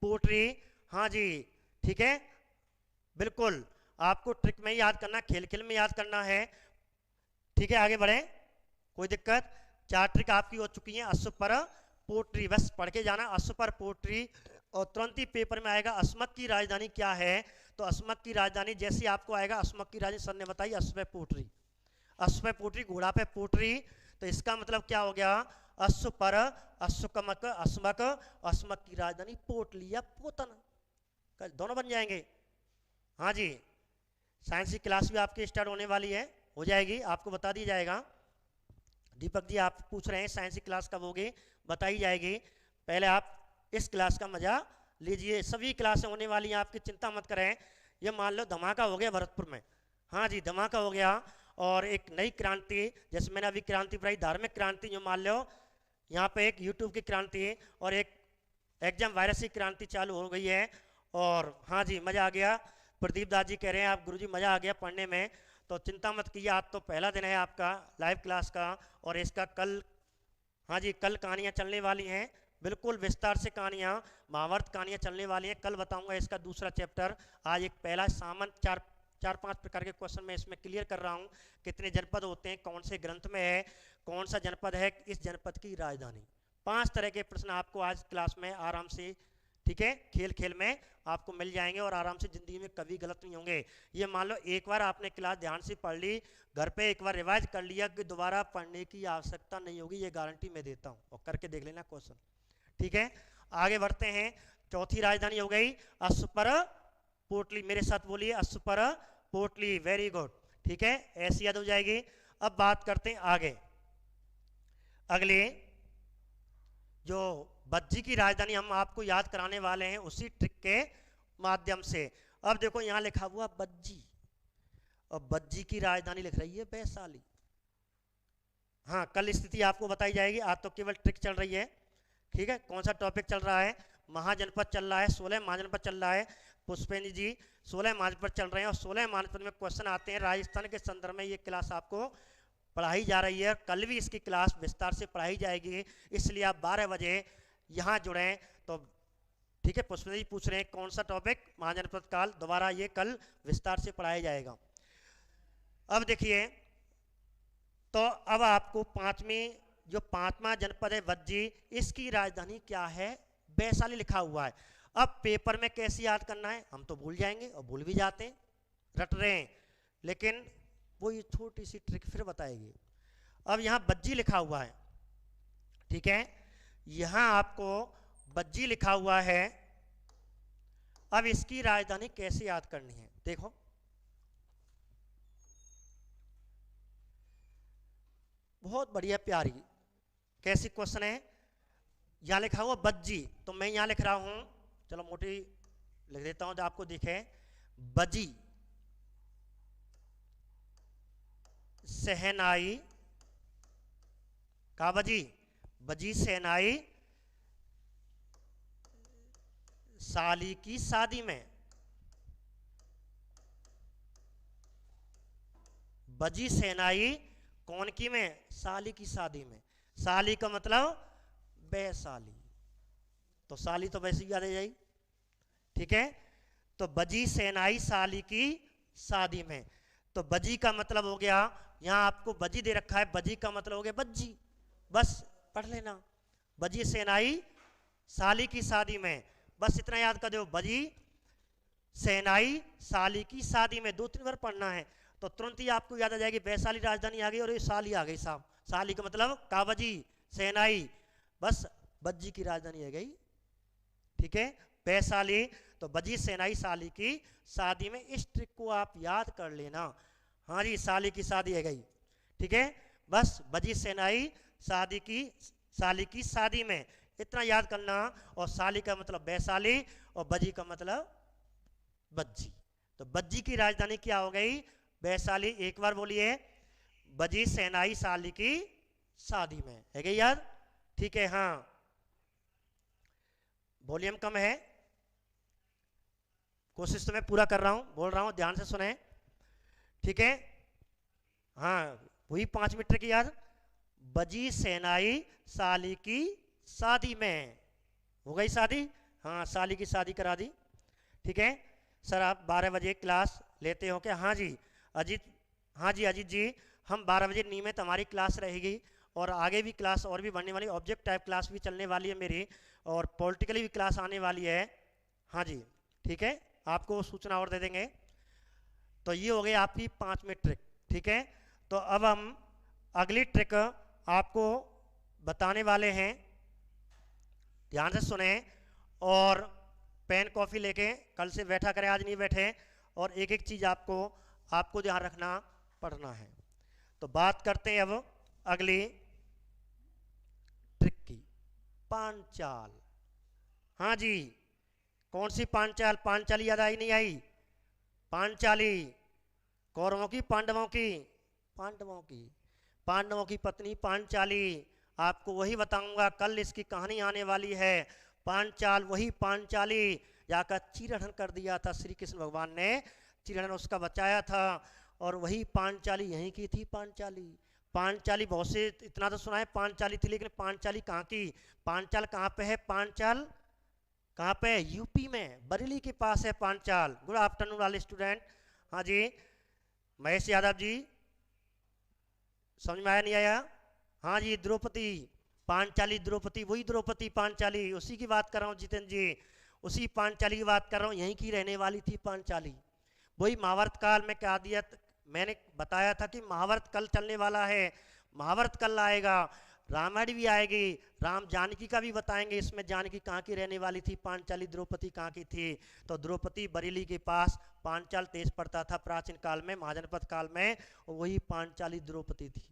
पोटरी। हाँ जी ठीक है बिल्कुल, आपको ट्रिक में याद करना, खेल खेल में याद करना है। ठीक है आगे बढ़े, कोई दिक्कत। 4 ट्रिक आपकी हो चुकी हैं। अश्व पर पोटरी, बस पढ़ के जाना, अश्व पर पोटरी। और तुरंत ही पेपर में आएगा अस्मक की राजधानी क्या है। तो अस्मक की राजधानी जैसे आपको आएगा, अस्मक की राजधानी सर ने बताई, अश्व पे पोटरी। अश्व पे पोटरी, घोड़ा पे पोटरी। तो इसका मतलब क्या हो गया, अश्व पर अश्वकमक अस्मक, अस्मक की राजधानी पोटली या पोतन, दोनों बन जाएंगे। हाँ जी साइंस की क्लास भी आपकी स्टार्ट होने वाली है, हो जाएगी, आपको बता दिया जाएगा। दीपक जी आप पूछ रहे हैं साइंस की क्लास कब होगी, बताई जाएगी। पहले आप इस क्लास का मजा लीजिए, सभी क्लासें होने वाली हैं आपकी, चिंता मत करें। ये मान लो धमाका हो गया भरतपुर में, हाँ जी धमाका हो गया। और एक नई क्रांति, जैसे मैंने अभी क्रांति पढ़ाई, धार्मिक क्रांति, जो मान लो यहाँ पे एक यूट्यूब की क्रांति और एक एग्जाम वायरस की क्रांति चालू हो गई है। और हाँ जी मजा आ गया, प्रदीप दास जी कह रहे हैं आप गुरुजी मजा आ गया पढ़ने में। तो चिंता मत कीजिए, आज तो पहला दिन है आपका लाइव क्लास का, और इसका कल, हाँ जी कल कहानियाँ चलने वाली हैं, बिल्कुल विस्तार से कहानियाँ, महाभारत कहानियाँ चलने वाली हैं। कल बताऊंगा इसका दूसरा चैप्टर। आज एक पहला सामान्य 4-5 प्रकार के क्वेश्चन मैं इसमें क्लियर कर रहा हूँ। कितने जनपद होते हैं, कौन से ग्रंथ में है, कौन सा जनपद है इस जनपद की राजधानी, 5 तरह के प्रश्न आपको आज क्लास में आराम से, ठीक है खेल खेल में आपको मिल जाएंगे, और आराम से जिंदगी में कभी गलत नहीं होंगे। ये मान लो एक बार आपने क्लास ध्यान से पढ़ ली, घर पे एक बार रिवाइज कर लिया, कि दोबारा पढ़ने की आवश्यकता नहीं होगी, ये गारंटी मैं देता हूँ। और करके देख लेना क्वेश्चन, ठीक है। आगे बढ़ते हैं, चौथी राजधानी हो गई अश्व पर पोटली, मेरे साथ बोलिए अश्व पर पोटली, वेरी गुड, ठीक है ऐसी याद हो जाएगी। अब बात करते हैं आगे, अगले जो बज्जी की राजधानी हम आपको याद कराने वाले हैं उसी ट्रिक के माध्यम से। अब देखो यहां लिखा हुआ बज्जी, और बज्जी की राजधानी लिख रही है वैशाली। हाँ कल स्थिति आपको बताई जाएगी, आज तो केवल ट्रिक चल रही है, ठीक है। कौन सा टॉपिक चल रहा है, महाजनपद चल रहा है, 16 महाजनपद चल रहा है। पुष्पेंद्र जी 16 महाजनपद चल रहे हैं, और 16 महाजनपद में क्वेश्चन आते हैं राजस्थान के संदर्भ में। ये क्लास आपको पढ़ाई जा रही है, कल भी इसकी क्लास विस्तार से पढ़ाई जाएगी, इसलिए आप 12 बजे यहाँ जुड़ें। तो ठीक है पुष्पेंद्र जी पूछ रहे हैं कौन सा टॉपिक, महाजनपद काल, दोबारा ये कल विस्तार से पढ़ाया जाएगा। अब देखिए, तो अब आपको जो पांचवा जनपद है बज्जी, इसकी राजधानी क्या है, वैशाली लिखा हुआ है। अब पेपर में कैसे याद करना है, हम तो भूल जाएंगे और भूल भी जाते हैं, रट रहे हैं, लेकिन वो ये छोटी सी ट्रिक फिर बताएगी। अब यहां बज्जी लिखा हुआ है, ठीक है, यहां आपको बज्जी लिखा हुआ है। अब इसकी राजधानी कैसे याद करनी है, देखो बहुत बढ़िया प्यारी, कैसी क्वेश्चन है। यहां लिखा हुआ बज्जी, तो मैं यहां लिख रहा हूं, चलो मोटी लिख देता हूं जो आपको दिखे, बजी सहनाई, का बजी, बजी सहनाई साली की शादी में, बजी सहनाई कौन की में, साली की शादी में। साली का मतलब वैशाली, तो तो साली तो वैसे ही याद आ जाएगी। ठीक है, तो बजी सेनाई साली की शादी में, तो बजी का मतलब हो गया, यहां आपको बजी दे रखा है, बजी का मतलब हो गया बज्जी, बस पढ़ लेना, बजी सेनाई साली की शादी में, बस इतना याद कर दो, बजी सेनाई साली की शादी में, 2-3 बार पढ़ना है तो तुरंत ही आपको याद आ जाएगी वैशाली राजधानी आ गई और ये साली आ गई साहब, साली का मतलब काबजी सेनाई, बस बज्जी की राजधानी आ गई। ठीक है, वैशाली, तो बजी सेनाई साली की शादी में, इस ट्रिक को आप याद कर लेना। हाँ जी, साली की शादी है गई। ठीक है, बस बजी सेनाई शादी की साली की शादी में, इतना याद करना, और साली का मतलब वैशाली और बजी का मतलब बज्जी, तो बज्जी की राजधानी क्या हो गई, वैशाली। एक बार बोलिए, बजी सेनाई साली की शादी में, है गई याद। ठीक है, हाँ वॉल्यूम कम है, कोशिश तो मैं पूरा कर रहा हूं, बोल रहा हूं, ध्यान से सुने। ठीक है, हाँ वही 5 मीटर की याद, बजी सेनाई साली की शादी में, हो गई शादी, हाँ साली की शादी करा दी। ठीक है सर, आप 12 बजे क्लास लेते हो क्या? हाँ जी अजीत, हाँ जी अजीत जी, हम 12 बजे नियमित हमारी क्लास रहेगी, और आगे भी क्लास और भी बढ़ने वाली, ऑब्जेक्ट टाइप क्लास भी चलने वाली है मेरी, और पॉलिटिकली भी क्लास आने वाली है। हाँ जी ठीक है, आपको सूचना और दे देंगे। तो ये हो गई आपकी 5 ट्रिक। ठीक है, तो अब हम अगली ट्रिक आपको बताने वाले हैं, ध्यान से सुने, और पेन कॉफी लेके कल से बैठा करें, आज नहीं बैठे, और एक एक चीज आपको आपको ध्यान रखना पड़ना है। तो बात करते हैं अब अगली ट्रिक की, पांचाल। हाँ जी, कौन सी पांचाल? पांचाली याद आई नहीं आई? पांचाली कौरवों की पांडवों की? पांडवों की, पांडवों की पत्नी पांचाली, आपको वही बताऊंगा, कल इसकी कहानी आने वाली है। पांचाल, वही पांचाली जाकर चिरहरण कर दिया था श्री कृष्ण भगवान ने, चिरहरण उसका बचाया था, और वही पांचाली यहीं की थी। पांचाली, पांचाली बहुत से इतना तो सुना है पांचाली थी, लेकिन पांचाली कहाँ की? पांचाल कहाँ पे है? पांचाल कहाँ पे है? यूपी में, बरेली के पास है पांचाल। गुड आफ्टरनून वाले स्टूडेंट। हाँ जी महेश यादव जी, समझ में आया नहीं आया? हाँ जी, द्रौपदी पांचाली, द्रौपदी वही द्रौपदी पांचाली, उसी की बात कर रहा हूँ जितेंद्र जी, उसी पांचाली की बात कर रहा हूँ, यहीं की रहने वाली थी पांचाली। वही महाभारत काल में क्या दिया, मैंने बताया था कि महाभारत कल चलने वाला है, महाभारत कल आएगा, रामायण भी आएगी, राम जानकी का भी बताएंगे, इसमें जानकी कहाँ की रहने वाली थी, पांचाली, द्रौपदी कहाँ की थी? तो द्रौपदी बरेली के पास पांचाल देश पड़ता था प्राचीन काल में, महाजनपद काल में, और वही पांचाली द्रौपदी थी।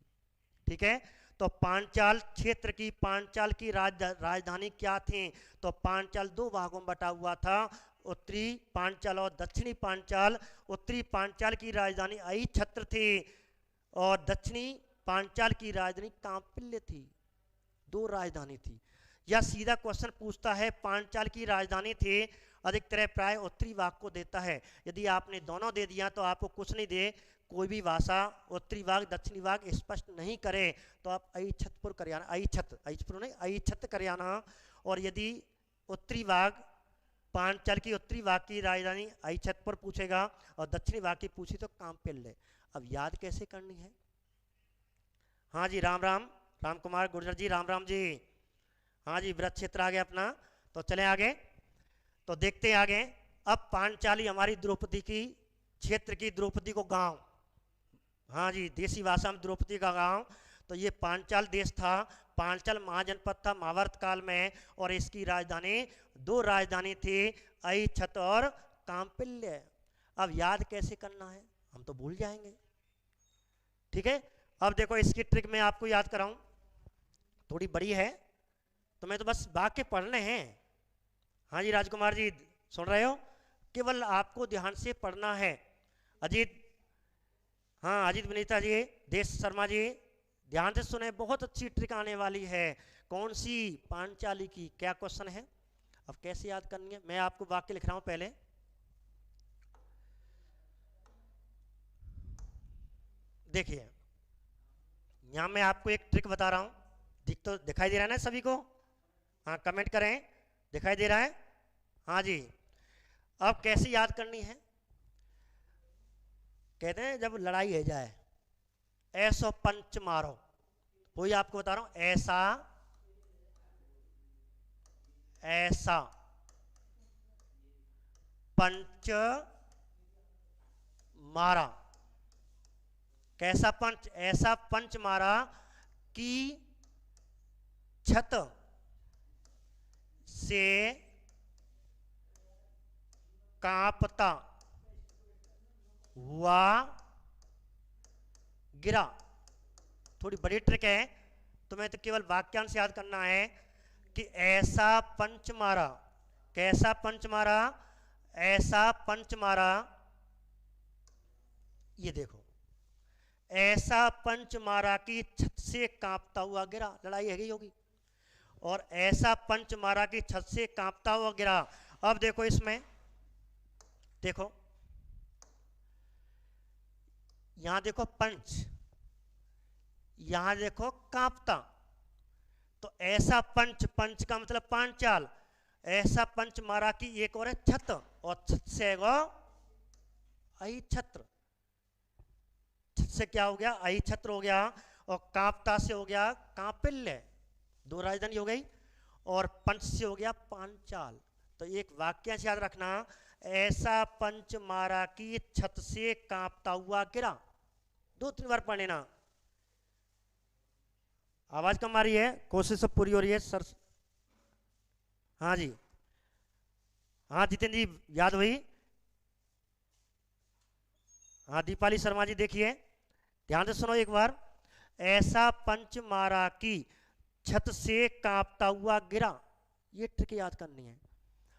ठीक है, तो पांचाल क्षेत्र की, पांचाल की राजधानी क्या थी? तो पांचाल 2 भागों में बटा हुआ था, उत्तरी पांचाल और दक्षिणी पांचाल। उत्तरी पांचाल की राजधानी अहिछत्र थी, और दक्षिणी पांचाल की राजधानी कांपिल्य थी। 2 राजधानी थी। या सीधा क्वेश्चन पूछता है पांचाल की राजधानी थी, अधिकतर प्राय उत्तरी भाग को देता है, यदि आपने दोनों दे दिया तो आपको कुछ नहीं दे, कोई भी भाषा उत्तरी भाग दक्षिणी भाग स्पष्ट नहीं करे तो आप अहिछत्रपुर कर आना, अहिछत्र नहीं अहिछत्र कर आना। और यदि उत्तरी भाग पांचाल की उत्तरी भाग की राजधानी अहिछत्रपुर पूछेगा, और दक्षिणी भाग की पूछी तो कांपिल्य। अब याद कैसे करनी है? हाँ जी राम राम, राम कुमार गुर्जर जी, राम राम जी। हाँ जी व्रत क्षेत्र आ गया अपना, तो चले आगे, तो देखते हैं आगे। अब पांचाली हमारी द्रौपदी की क्षेत्र की, द्रौपदी को गांव, हाँ जी देसी भाषा में द्रौपदी का गांव, तो ये पांचाल देश था, पांचाल महाजनपद था महाभारत काल में, और इसकी राजधानी 2 राजधानी थी, अहिछत्र और कांपिल्य। अब याद कैसे करना है? हम तो भूल जाएंगे। ठीक है, अब देखो इसकी ट्रिक मैं आपको याद कराऊं, थोड़ी बड़ी है, तो मैं तो बस वाक्य पढ़ने हैं। हाँ जी राजकुमार जी सुन रहे हो? केवल आपको ध्यान से पढ़ना है। अजीत, हाँ अजीत विनीता जी, देश शर्मा जी, ध्यान से सुने, बहुत अच्छी ट्रिक आने वाली है। कौन सी? पांचाली की। क्या क्वेश्चन है? अब कैसे याद करनी है? मैं आपको वाक्य लिख रहा हूं पहले, देखिए यहां मैं आपको एक ट्रिक बता रहा हूं, दिखाई दे रहा है ना सभी को? हाँ कमेंट करें, दिखाई दे रहा है? हाँ जी। अब कैसे याद करनी है? कहते हैं जब लड़ाई हो जाए, ऐसो पंच मारो, वही आपको बता रहा हूं, ऐसा ऐसा पंच मारा। कैसा पंच? ऐसा पंच मारा कि छत से कांपता हुआ गिरा। थोड़ी बड़ी ट्रिक है, तुम्हें तो केवल वाक्यांश याद करना है कि ऐसा पंच मारा। कैसा पंच मारा? ऐसा पंच मारा, ये देखो, ऐसा पंच मारा कि छत से कांपता हुआ गिरा। लड़ाई है गई होगी। और ऐसा पंच मारा कि छत से कांपता हुआ गिरा। अब देखो इसमें, देखो यहां देखो पंच, यहां देखो कांपता। तो ऐसा पंच, पंच का मतलब पांचाल, ऐसा पंच मारा कि एक और है छत, और छत से गो आई छत्र। छत से क्या हो गया? आई छत्र हो गया। और कांपता से हो गया कांपिल्य, दो राजधानी हो गई। और पंच से हो गया पांचाल। तो एक वाक्य से याद रखना, ऐसा पंच मारा कि छत से कांपता हुआ गिरा। दो तीन बार पढ़ लेना। आवाज कम आ रही है, कोशिश सब पूरी हो रही है सर। हाँ जी, हाँ जितेंद्र जी याद हुई? हाँ दीपाली शर्मा जी देखिए, ध्यान से सुनो एक बार। ऐसा पंच मारा कि छत से कांपता हुआ गिरा, ये ट्रिक याद करनी है।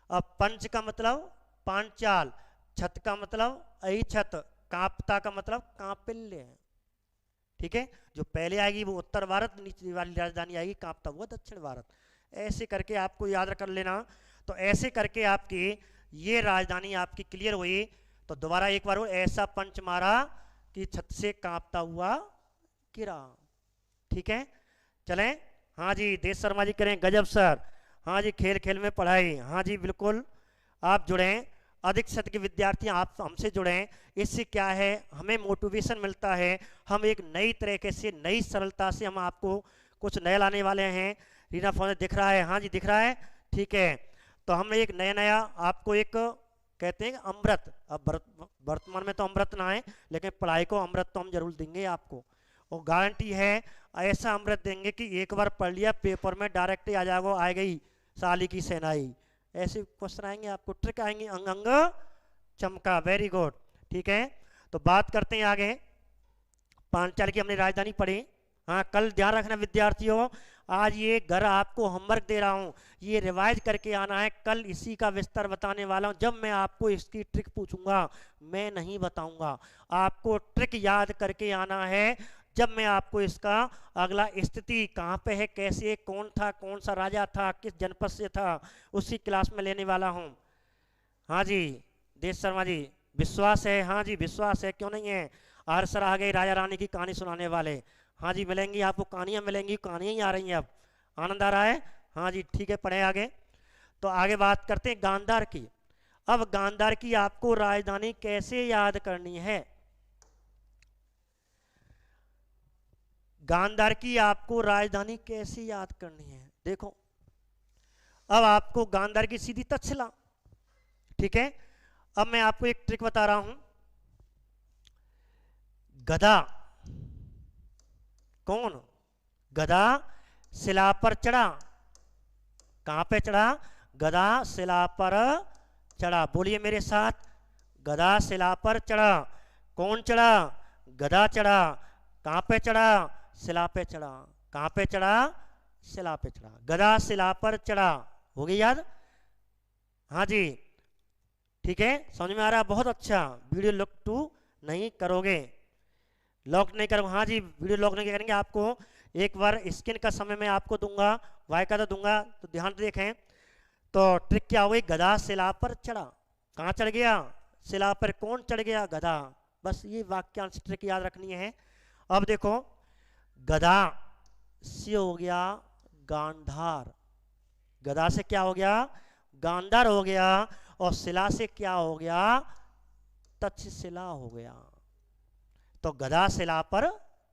अब पंच का मतलब पांचाल, छत का मतलब अहि छत, कांपता का मतलब कांपिल्य है। ठीक है, जो पहले आएगी वो उत्तर भारत, नीचे वाली राजधानी आएगी कांपता हुआ दक्षिण भारत। ऐसे करके आपको याद कर लेना। तो ऐसे करके आपकी ये राजधानी आपकी क्लियर हुई। तो दोबारा एक बार हो, ऐसा पंच मारा कि छत से कांपता हुआ गिरा। ठीक है, चलें। हाँ जी, देश शर्मा जी करें गजब सर। हाँ जी, खेल खेल में पढ़ाई। हाँ जी बिल्कुल, आप जुड़ें, अधिक से अधिक विद्यार्थी आप हमसे जुड़ें। इससे क्या है, हमें मोटिवेशन मिलता है। हम एक नई तरीके से, नई सरलता से हम आपको कुछ नया लाने वाले हैं। रीना फोन दिख रहा है? हाँ जी दिख रहा है। ठीक है, तो हम एक नया नया आपको एक कहते हैं अमृत, अब वर्तमान में तो अमृत ना है, लेकिन पढ़ाई को अमृत तो हम जरूर देंगे आपको। और गारंटी है ऐसा अमृत देंगे कि एक बार पढ़ लिया पेपर में डायरेक्ट आ जाएगा, आ गई साली की सेनाई। ऐसे क्वेश्चन आएंगे आपको, ट्रिक आएंगे, अंग अंग चमका। Very good. ठीक है, तो बात करते हैं आगे। पांचाल की हमने राजधानी पढ़ी। हाँ, कल ध्यान रखना विद्यार्थियों, आज ये घर आपको होमवर्क दे रहा हूँ, ये रिवाइज करके आना है। कल इसी का विस्तार बताने वाला हूँ। जब मैं आपको इसकी ट्रिक पूछूंगा, मैं नहीं बताऊंगा, आपको ट्रिक याद करके आना है। जब मैं आपको इसका अगला स्थिति कहाँ पे है, कैसे, कौन था, कौन सा राजा था, किस जनपद से था, उसी क्लास में लेने वाला हूँ। हाँ जी देश शर्मा जी, विश्वास है? हाँ जी विश्वास है, क्यों नहीं है। हर सर आ गए राजा रानी की कहानी सुनाने वाले। हाँ जी मिलेंगी आपको, कहानियाँ मिलेंगी, कहानियाँ ही आ रही हैं अब। आनंद आ रहा है? हाँ जी ठीक है, पढ़े आगे। तो आगे बात करते हैं गांधार की। अब गांधार की आपको राजधानी कैसे याद करनी है? गांधार की आपको राजधानी कैसे याद करनी है? देखो, अब आपको गांधार की सीधी तक्षशिला। ठीक है, अब मैं आपको एक ट्रिक बता रहा हूं। गधा, कौन? गधा शिला पर चढ़ा। कहां पे चढ़ा? गधा शिला पर चढ़ा। बोलिए मेरे साथ, गधा शिला पर चढ़ा। कौन चढ़ा? गधा चढ़ा। कहां पे चढ़ा? शिला पे चढ़ा। कहां पे चढ़ा? शिला पे चढ़ा। गधा शिला पर चढ़ा। हो गई याद? हाँ जी ठीक है, समझ में आ रहा है? बहुत अच्छा। वीडियो लॉक टू नहीं करोगे, लॉक नहीं करोगे? हाँ जी, वीडियो लॉक नहीं करेंगे। आपको एक बार स्क्रीन का समय मैं आपको दूंगा, वाई का तो दूंगा, तो ध्यान देखें। तो ट्रिक क्या हुई? गधा शिला पर चढ़ा। कहाँ चढ़ गया? शिला पर। कौन चढ़ गया? गधा। बस ये वाक्यांश ट्रिक याद रखनी है। अब देखो, गधा से हो गया गांधार। गदा से क्या हो गया, गांधार हो गया, और शिला से क्या हो गया, तक्षशिला हो गया। तो गदा शिला पर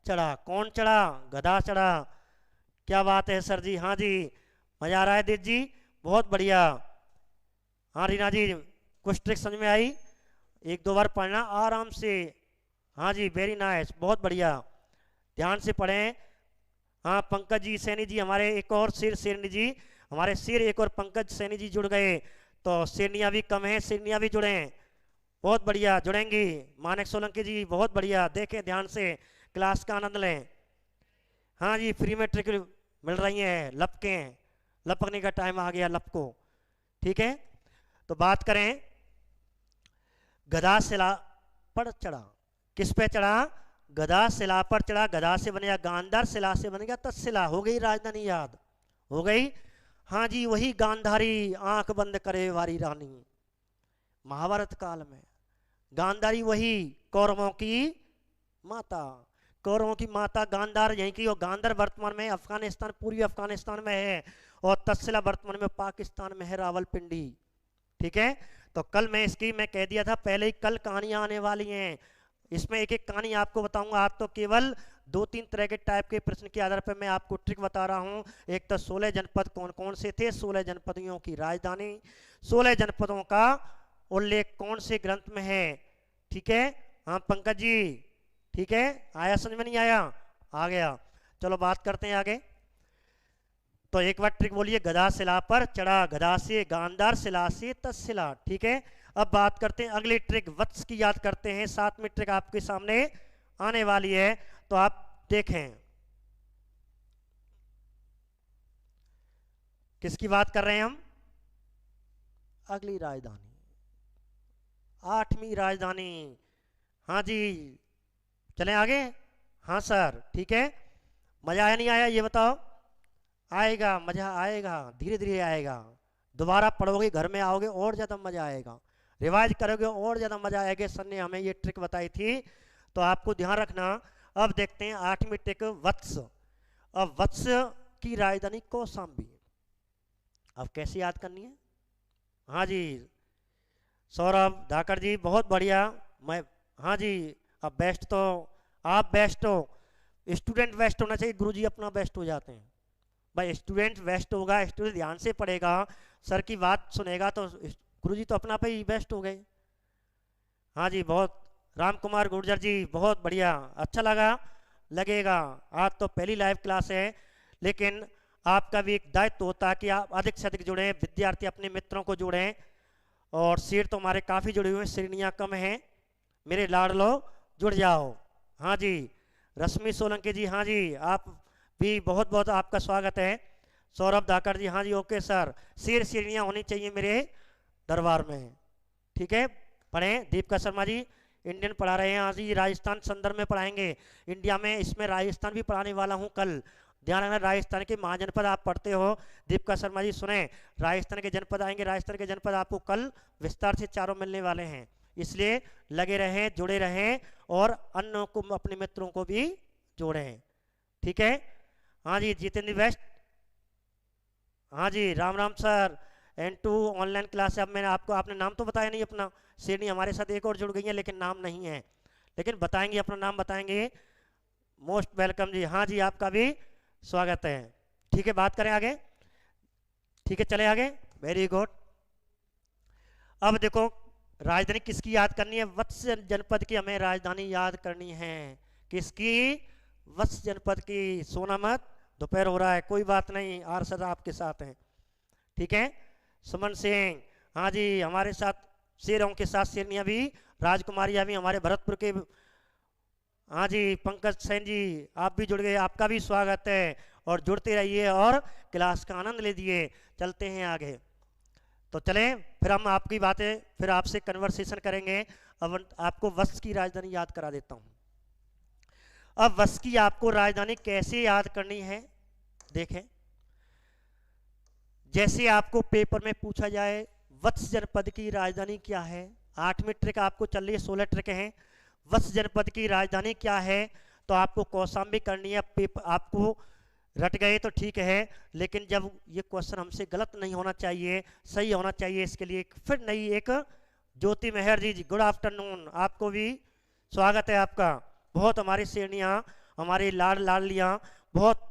चढ़ा, कौन चढ़ा, गदा चढ़ा। क्या बात है सर जी, हाँ जी, मजा आ रहा है दीद जी, बहुत बढ़िया। हाँ रीना जी, कुछ ट्रिक समझ में आई, एक दो बार पढ़ना आराम से। हाँ जी, वेरी नाइस, बहुत बढ़िया, ध्यान से पढ़ें। हाँ पंकज जी सैनी जी, हमारे एक और सिर सैनी जी, हमारे सिर एक और पंकज सैनी जी जुड़ गए, तो सैनिया भी कम है, सैनिया भी जुड़े, बहुत बढ़िया जुड़ेंगी। मानक सोलंकी जी बहुत बढ़िया, देखें ध्यान से, क्लास का आनंद लें। हाँ जी, फ्री में ट्रिक मिल रही है, लपकें, लपकने का टाइम आ गया, लपको, ठीक है। तो बात करें, गदा शिला पर चढ़ा, किस पे चढ़ा, गदा शिला पर चढ़ा, गदा से बनेगा गांधार, शिला से बनेगा तक्षशिला, हो गई राजधानी याद, हो गई। हाँ जी, वही गांधारी आंख बंद करे वारी रानी, महाभारत काल में गांधारी वही कौरवों की माता, कौरवों की माता गांधार यहीं की, और गांधार वर्तमान में अफगानिस्तान, पूर्वी अफगानिस्तान में है, और तक्षशिला वर्तमान में पाकिस्तान में है, रावलपिंडी, ठीक है। तो कल मैं कह दिया था पहले ही, कल कहानियां आने वाली हैं, इसमें एक एक कहानी आपको बताऊंगा। आज तो केवल दो तीन तरह के टाइप के प्रश्न के आधार पर मैं आपको ट्रिक बता रहा हूं। एक तो 16 जनपद कौन कौन से थे, 16 जनपदियों की राजधानी, 16 जनपदों का उल्लेख कौन से ग्रंथ में है, ठीक है। हाँ पंकज जी, ठीक है, आया समझ में नहीं आया, आ गया। चलो बात करते हैं आगे। तो एक बार ट्रिक बोलिए, गदा शिला पर चढ़ा, गदा से गांधार, शिला से तक्षशिला, ठीक है। अब बात करते हैं अगली ट्रिक, वत्स की याद करते हैं, 7वीं ट्रिक आपके सामने आने वाली है, तो आप देखें। किसकी बात कर रहे हैं हम, अगली राजधानी, 8वीं राजधानी। हाँ जी, चलें आगे। हाँ सर, ठीक है, मजा आया नहीं आया ये बताओ, आएगा, मजा आएगा, धीरे धीरे आएगा, दोबारा पढ़ोगे घर में आओगे और ज्यादा मजा आएगा, रिवाइज करोगे और ज्यादा मजा आएगा। सर ने हमें ये ट्रिक बताई थी, तो आपको ध्यान रखना। अब देखते हैं 8वीं ट्रिक, वत्स। अब वत्स की राजधानी कौशाम्बी, अब कैसे याद करनी है। हाँ जी सौरभ धाकड़ जी बहुत बढ़िया, मैं, हाँ जी, अब बेस्ट तो आप बेस्ट हो, स्टूडेंट बेस्ट होना चाहिए, गुरुजी अपना बेस्ट हो जाते हैं भाई, स्टूडेंट बेस्ट होगा, स्टूडेंट ध्यान से पढ़ेगा, सर की बात सुनेगा, तो गुरुजी तो अपना पे ही बेस्ट हो गए। हाँ जी, बहुत, राम कुमार गुर्जर जी बहुत बढ़िया, अच्छा लगा, लगेगा। आज तो पहली लाइव क्लास है, लेकिन आपका भी एक दायित्व होता है कि आप अधिक से अधिक जुड़ें, विद्यार्थी अपने मित्रों को जोड़ें, और सीट तो हमारे काफ़ी जुड़े हुए हैं, श्रेणियाँ कम हैं, मेरे लाडलो जुड़ जाओ। हाँ जी, रश्मि सोलंकी जी, हाँ जी, आप भी बहुत बहुत आपका स्वागत है। सौरभ धाकड़ जी, हाँ जी, ओके सर, श्रेणियाँ होनी चाहिए मेरे दरबार में, ठीक है। पढ़ें, दीपिका शर्मा जी इंडियन पढ़ा रहे हैं, हाँ जी, राजस्थान संदर्भ में पढ़ाएंगे, इंडिया में, इसमें राजस्थान भी पढ़ाने वाला हूँ कल, ध्यान रखना। राजस्थान के महाजनपद आप पढ़ते हो, दीपिका शर्मा जी सुने, राजस्थान के जनपद आएंगे, राजस्थान के जनपद आपको कल विस्तार से चारों मिलने वाले हैं, इसलिए लगे रहें, जुड़े रहें, और अन्य को, अपने मित्रों को भी जोड़ें, ठीक है। हाँ जी जितेंद्र वेस्ट, हाँ जी Ram Ram sir, N2 online class है। अब मैंने आपको, आपने नाम तो बताया नहीं अपना, श्रेणी हमारे साथ एक और जुड़ गई है लेकिन नाम नहीं है, लेकिन बताएंगे, अपना नाम बताएंगे, मोस्ट वेलकम जी। हाँ जी, आपका भी स्वागत है, ठीक है। बात करें आगे, ठीक है, चले आगे, वेरी गुड। अब देखो, राजधानी किसकी याद करनी है, वत्स जनपद की हमें राजधानी याद करनी है, किसकी, वत्स जनपद की। सोना मत, दोपहर हो रहा है, कोई बात नहीं, आर सर आपके साथ हैं, ठीक है। सुमन सिंह, हाँ जी, हमारे साथ शेरों के साथ शेरनियाँ भी, राजकुमारियाँ भी, हमारे भरतपुर के, हाँ जी, पंकज सैन जी आप भी जुड़ गए, आपका भी स्वागत है, और जुड़ते रहिए और क्लास का आनंद लीजिए। चलते हैं आगे, तो चलें, फिर हम आपकी बातें, फिर आपसे कन्वर्सेशन करेंगे। अब आपको वत्स की राजधानी याद करा देता हूँ। अब वत्स की आपको राजधानी कैसे याद करनी है, देखें, जैसे आपको पेपर में पूछा जाए वत्स जनपद की राजधानी क्या है, 8वीं ट्रिक आपको चल रही है, 16 ट्रिक हैं, वत्स जनपद की राजधानी क्या है, तो आपको कौशाम्बी करनी है। पेपर आपको रट गए तो ठीक है, लेकिन जब ये क्वेश्चन हमसे गलत नहीं होना चाहिए, सही होना चाहिए। इसके लिए फिर नई एक ज्योति मेहर जी, गुड आफ्टरनून, आपको भी स्वागत है आपका। बहुत हमारी श्रेणियाँ, हमारी लाडलियाँ बहुत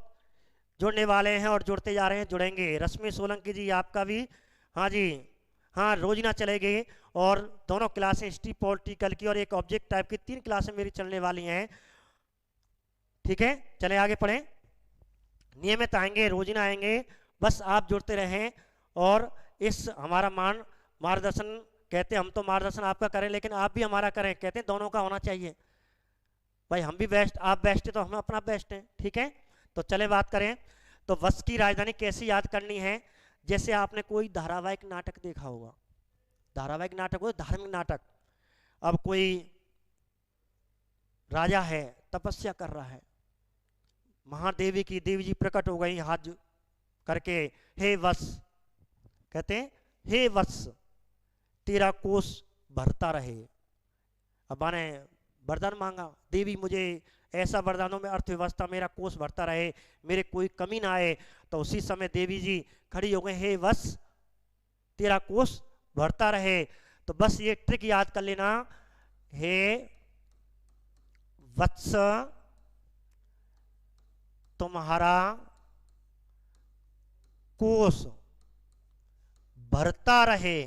जुड़ने वाले हैं और जुड़ते जा रहे हैं, जुड़ेंगे। रश्मि सोलंकी जी आपका भी, हाँ जी, हाँ रोजिना चलेगी। और दोनों क्लासें हिस्ट्री पॉलिटिकल की और एक ऑब्जेक्ट टाइप की 3 क्लासें मेरी चलने वाली हैं, ठीक है। चले आगे पढ़ें। नियमित आएंगे, रोजिना आएंगे, बस आप जुड़ते रहें। और इस हमारा मार्गदर्शन, कहते हम तो मार्गदर्शन आपका करें, लेकिन आप भी हमारा करें, कहते हैं दोनों का होना चाहिए भाई। हम भी बेस्ट, आप बेस्ट है तो हम अपना बेस्ट है, ठीक है। तो चले बात करें। तो वत्स की राजधानी कैसी याद करनी है? जैसे आपने कोई धारावाहिक नाटक देखा होगा, धारावाहिक नाटक हो, धार्मिक नाटक। अब कोई राजा है, तपस्या कर रहा है, महादेवी की देवी जी प्रकट हो गई हाथ करके, हे वत्स, कहते हैं हे वत्स तेरा कोष भरता रहे। अब माने वरदान मांगा, देवी मुझे ऐसा वरदानों में अर्थव्यवस्था मेरा कोष भरता रहे, मेरे कोई कमी ना आए। तो उसी समय देवी जी खड़ी हो गई, हे वत्स तेरा कोष भरता रहे। तो बस ये ट्रिक याद कर लेना, हे वत्स तुम्हारा कोष भरता रहे।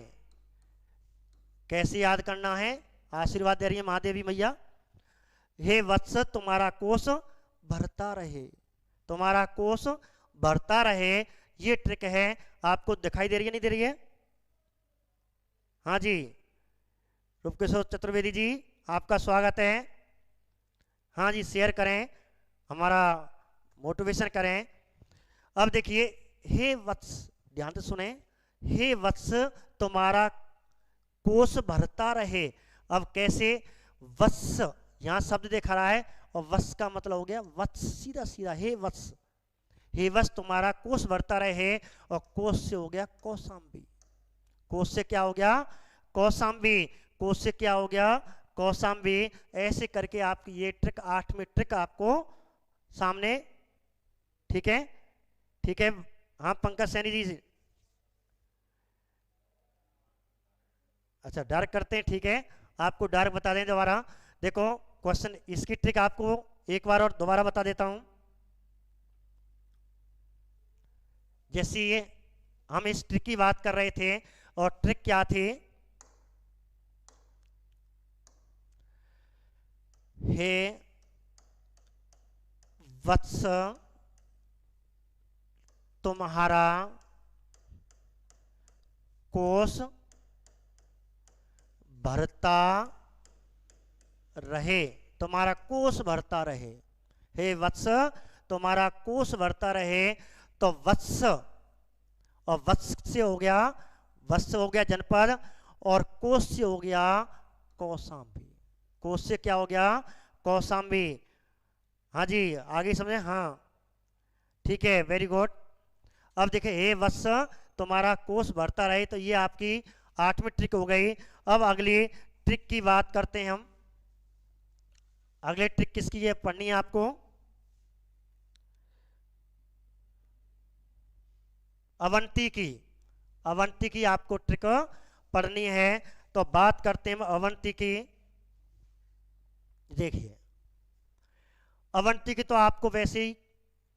कैसे याद करना है? आशीर्वाद दे रही है महादेवी मैया, हे वत्स तुम्हारा कोष भरता रहे, तुम्हारा कोष भरता रहे। ये ट्रिक है, आपको दिखाई दे रही है, नहीं दे रही है? हाँ जी, रूपकिशोर चतुर्वेदी जी आपका स्वागत है। हाँ जी, शेयर करें, हमारा मोटिवेशन करें। अब देखिए, हे वत्स, ध्यान से सुने, हे वत्स तुम्हारा कोष भरता रहे। अब कैसे? वत्स, यहां शब्द देखा रहा है और वत्स का मतलब हो गया वत्स, सीधा सीधा हे वत्स, हे वत्स तुम्हारा कोष भरता रहे। और कोष से हो गया कौशाम्बी, कोष से क्या हो गया? कौशाम्बी, कोष से क्या हो गया? कौशाम्बी। ऐसे करके आपकी ये ट्रिक, 8वीं ट्रिक आपको सामने, ठीक है, ठीक है। हाँ पंकज सैनी जी, अच्छा डार्क करते हैं, ठीक है, आपको डार्क बता दें दोबारा। देखो क्वेश्चन, इसकी ट्रिक आपको एक बार और दोबारा बता देता हूं। जैसे ये हम इस ट्रिक की बात कर रहे थे, और ट्रिक क्या थी? हे वत्स तुम्हारा कोष भरता रहे, तुम्हारा कोष भरता रहे, हे वत्स तुम्हारा कोष भरता रहे। तो वत्स, और वत्स से हो गया, वत्स हो गया जनपद, और कोष से हो गया कौशाम्बी, कोष से क्या हो गया? कौशाम्बी। हाँ जी, आगे समझे? हाँ ठीक है, वेरी गुड। अब देखिए, हे वत्स तुम्हारा कोष भरता रहे, तो ये आपकी 8वीं ट्रिक हो गई। अब अगली ट्रिक की बात करते हैं हम। अगले ट्रिक किसकी है पढ़नी है आपको? अवंती की, अवंती की आपको ट्रिक पढ़नी है। तो बात करते हैं अवंती की। देखिए, अवंती की तो आपको वैसे ही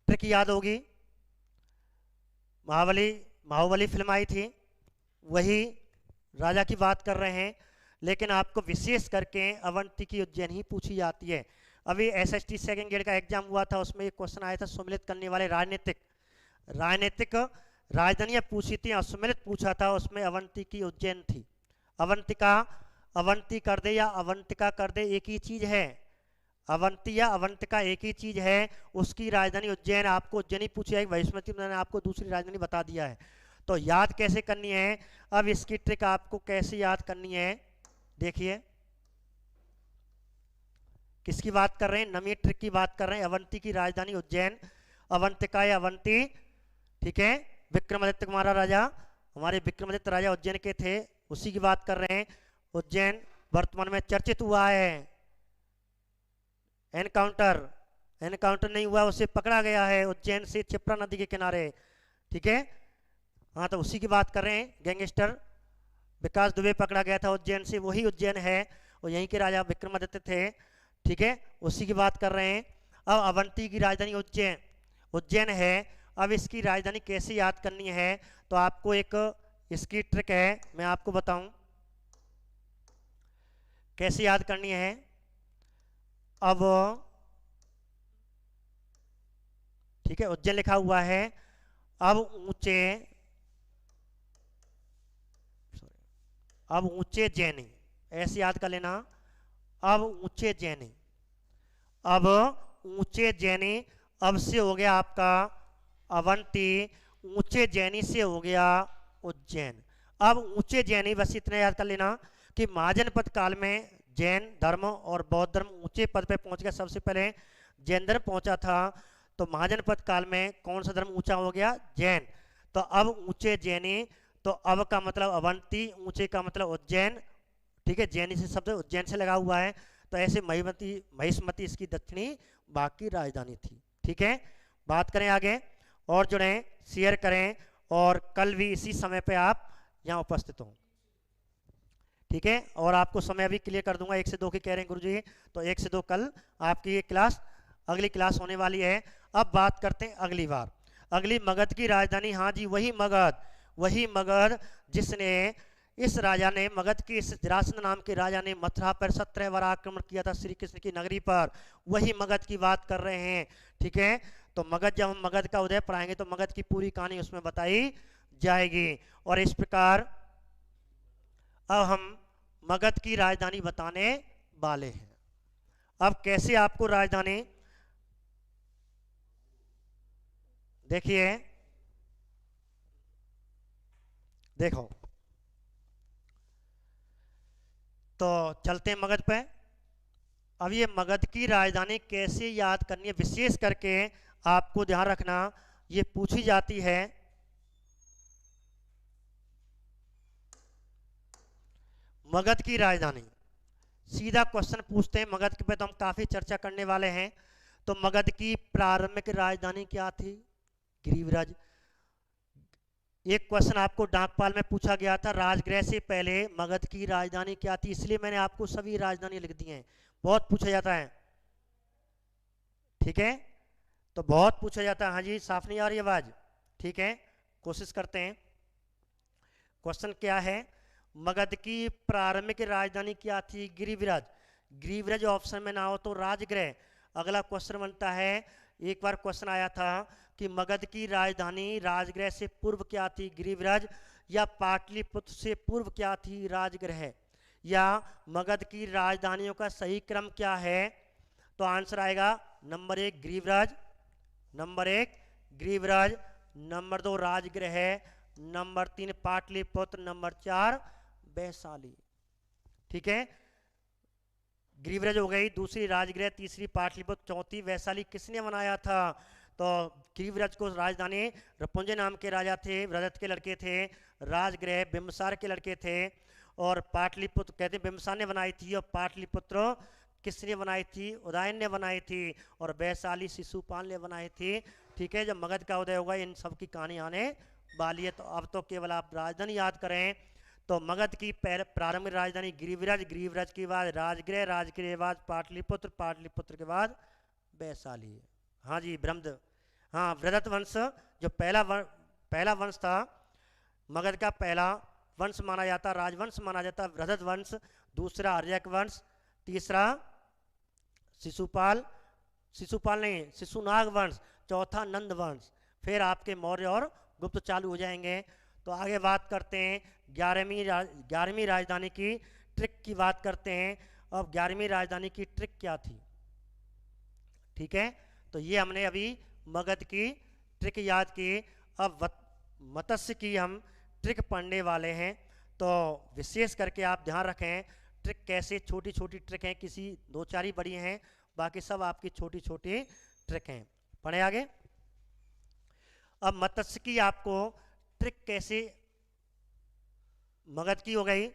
ट्रिक याद होगी, बाहुबली फिल्म आई थी, वही राजा की बात कर रहे हैं, लेकिन आपको विशेष करके अवंती की उज्जैन ही पूछी जाती है। अभी एसएसटी सेकंड ग्रेड का एग्जाम हुआ था, उसमें एक क्वेश्चन आया था, सम्मिलित करने वाले राजनीतिक राजधानियां पूछी थी और सम्मिलित पूछा था, उसमें अवंती की उज्जैन थी। अवंती कर दे या अवंतिका कर दे, एक ही चीज है। अवंती या अवंतिका एक ही चीज है, उसकी राजधानी उज्जैन। आपको उज्जैनी पूछी जाएगी, वैष्णवी मैंने आपको दूसरी राजधानी बता दिया है। तो याद कैसे करनी है? अब इसकी ट्रिक आपको कैसे याद करनी है, देखिए किसकी बात कर रहे हैं? नवी ट्रिक की बात कर रहे हैं। अवंती की राजधानी उज्जैन, अवंतिका या अवंती, ठीक है। विक्रमादित्य कुमार राजा, हमारे विक्रमादित्य राजा उज्जैन के थे, उसी की बात कर रहे हैं। उज्जैन वर्तमान में चर्चित हुआ है, एनकाउंटर एनकाउंटर नहीं हुआ, उसे पकड़ा गया है उज्जैन से क्षिप्रा नदी के किनारे। ठीक है, हाँ तो उसी की बात कर रहे हैं, गैंगस्टर विकास दुबे पकड़ा गया था उज्जैन से, वही उज्जैन है और यहीं के राजा विक्रमादित्य थे। ठीक है, उसी की बात कर रहे हैं। अब अवंती की राजधानी उज्जैन उज्जैन है। अब इसकी राजधानी कैसे याद करनी है, तो आपको एक इसकी ट्रिक है, मैं आपको बताऊं कैसे याद करनी है। अब ठीक है, उज्जैन लिखा हुआ है। अब ऊंचे अब ऊंचे जैनी, ऐसे याद कर लेना। अब ऊंचे जैनी, अब ऊंचे जैनी, अब से हो गया आपका अवंती, ऊंचे जैनी से हो गया उज्जैन। अब ऊंचे जैनी, बस इतना याद कर लेना कि महाजनपद काल में जैन धर्म और बौद्ध धर्म ऊंचे पद पे पहुंच गया। सबसे पहले जैन धर्म पहुंचा था, तो महाजनपद काल में कौन सा धर्म ऊंचा हो गया, जैन। तो अब ऊंचे जैनी, तो अब का मतलब अवंती, ऊंचे का मतलब उज्जैन। ठीक है, जैनी से शब्द उज्जैन से लगा हुआ है, तो ऐसे महिष्मती इसकी दक्षिणी बाकी राजधानी थी। ठीक है, बात करें आगे और जुड़ें, शेयर करें, और कल भी इसी समय पे आप यहाँ उपस्थित हों। ठीक है, और आपको समय अभी क्लियर कर दूंगा, 1 से 2 की कह रहे हैं गुरुजी, तो 1 से 2 कल आपकी ये क्लास, अगली क्लास होने वाली है। अब बात करते हैं अगली बार, अगली मगध की राजधानी। हाँ जी, वही मगध जिसने, इस राजा ने, मगध के इस जरासंध नाम के राजा ने मथुरा पर 17 बार आक्रमण किया था श्री कृष्ण की नगरी पर, वही मगध की बात कर रहे हैं। ठीक है, तो मगध, जब हम मगध का उदय पढ़ाएंगे तो मगध की पूरी कहानी उसमें बताई जाएगी। और इस प्रकार अब हम मगध की राजधानी बताने वाले हैं। अब कैसे आपको राजधानी, देखिए, देखो, तो चलते हैं मगध पे। अब ये मगध की राजधानी कैसे याद करनी है, विशेष करके आपको ध्यान रखना, ये पूछी जाती है। मगध की राजधानी, सीधा क्वेश्चन पूछते हैं मगध पे, तो हम काफी चर्चा करने वाले हैं। तो मगध की प्रारंभिक राजधानी क्या थी, गिरिव्रज। एक क्वेश्चन आपको डाकपाल में पूछा गया था, राजगृह से पहले मगध की राजधानी क्या थी, इसलिए मैंने आपको सभी राजधानी लिख दी हैं, बहुत पूछा जाता है। ठीक है, तो बहुत पूछा जाता है। हाँ जी, साफ नहीं आ रही आवाज, ठीक है, कोशिश करते हैं। क्वेश्चन क्या है, मगध की प्रारंभिक राजधानी क्या थी, गिरिव्रज। गिरिव्रज ऑप्शन में ना हो तो राजगृह। अगला क्वेश्चन बनता है, एक बार क्वेश्चन आया था कि मगध की राजधानी राजगृह से पूर्व क्या थी, गिरिव्रज, या पाटलिपुत्र से पूर्व क्या थी, राजगृह, या मगध की राजधानियों का सही क्रम क्या है। तो आंसर आएगा number 1 Girivraj, number 1 Girivraj, number 2 Rajgriha, number 3 Pataliputra, number 4 Vaishali. ठीक है, गिरिव्रज हो गई, दूसरी राजगृह, तीसरी पाटलिपुत्र, चौथी वैशाली। किसने बनाया था, तो गिरिव्रज को राजधानी रपुंजय नाम के राजा थे, व्रजत के लड़के थे, राजगृह बिंबसार के लड़के थे, और पाटलिपुत्र कहते हैं बिंबसार ने बनाई थी, और पाटलिपुत्र किसने बनाई थी, उदयन ने बनाई थी, और वैशाली शिशुपाल ने बनाई थी। ठीक है, जब मगध का उदय होगा इन सब की कहानी आने वाली है। तो अब तो केवल आप राजधानी याद करें, तो मगध की प्रारंभिक राजधानी गिरिव्रज, गिरिव्रज के बाद राजगृह, राजगृह के बाद पाटलिपुत्र, पाटलिपुत्र के बाद वैशाली। हाँ जी, ब्रह्मद, हाँ, व्रजत वंश जो पहला वंश था, मगध का पहला वंश माना जाता, राजवंश माना जाता व्रजत वंश, दूसरा आर्यक वंश, तीसरा शिशुपाल नहीं, शिशुनाग वंश, चौथा नंद वंश, फिर आपके मौर्य और गुप्त चालू हो जाएंगे। तो आगे बात करते हैं 11वीं राजधानी की ट्रिक की बात करते हैं। अब 11वीं राजधानी की ट्रिक क्या थी, ठीक है, तो ये हमने अभी मगध की ट्रिक याद की। अब मत्स्य की हम ट्रिक पढ़ने वाले हैं, तो विशेष करके आप ध्यान रखें, ट्रिक कैसे, छोटी छोटी ट्रिक हैं, किसी 2-4 ही बड़ी हैं, बाकी सब आपकी छोटी छोटी ट्रिक हैं। पढ़े आगे। अब मत्स्य की आपको ट्रिक कैसे, मगध की हो गई,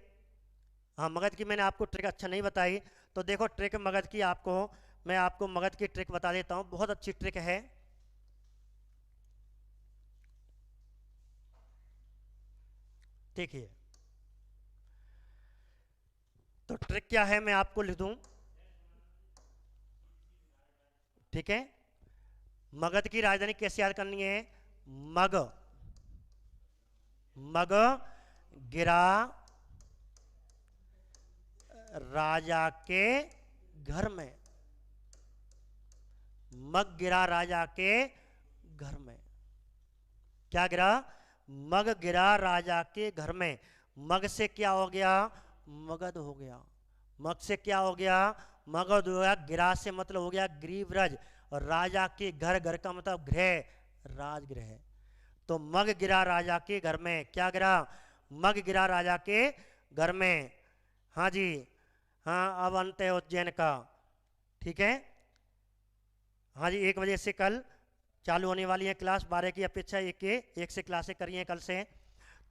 हाँ मगध की मैंने आपको ट्रिक अच्छा नहीं बताई, तो देखो ट्रिक मगध की आपको मैं आपको मगध की ट्रिक बता देता हूं, बहुत अच्छी ट्रिक है। देखिए, तो ट्रिक क्या है मैं आपको लिख दूं। ठीक है, मगध की राजधानी कैसे याद करनी है? मग, मग गिरा राजा के घर में, मग गिरा राजा के घर में। क्या गिरा? मग गिरा राजा के घर में। मग से क्या हो गया? मगध हो गया। मग से क्या हो गया? मगध हो गया। गिरा से मतलब हो गया ग्रीवरज, और राजा के घर, घर का मतलब गृह, राजगृह। तो मग गिरा राजा के घर में। क्या गिरा? मग गिरा राजा के घर में। हाँ जी, हाँ, अब अंत है उज्जैन का। ठीक है, हाँ जी, 1 बजे से कल चालू होने वाली है क्लास, 12 की अपेक्षा एक से क्लासें करी हैं कल से।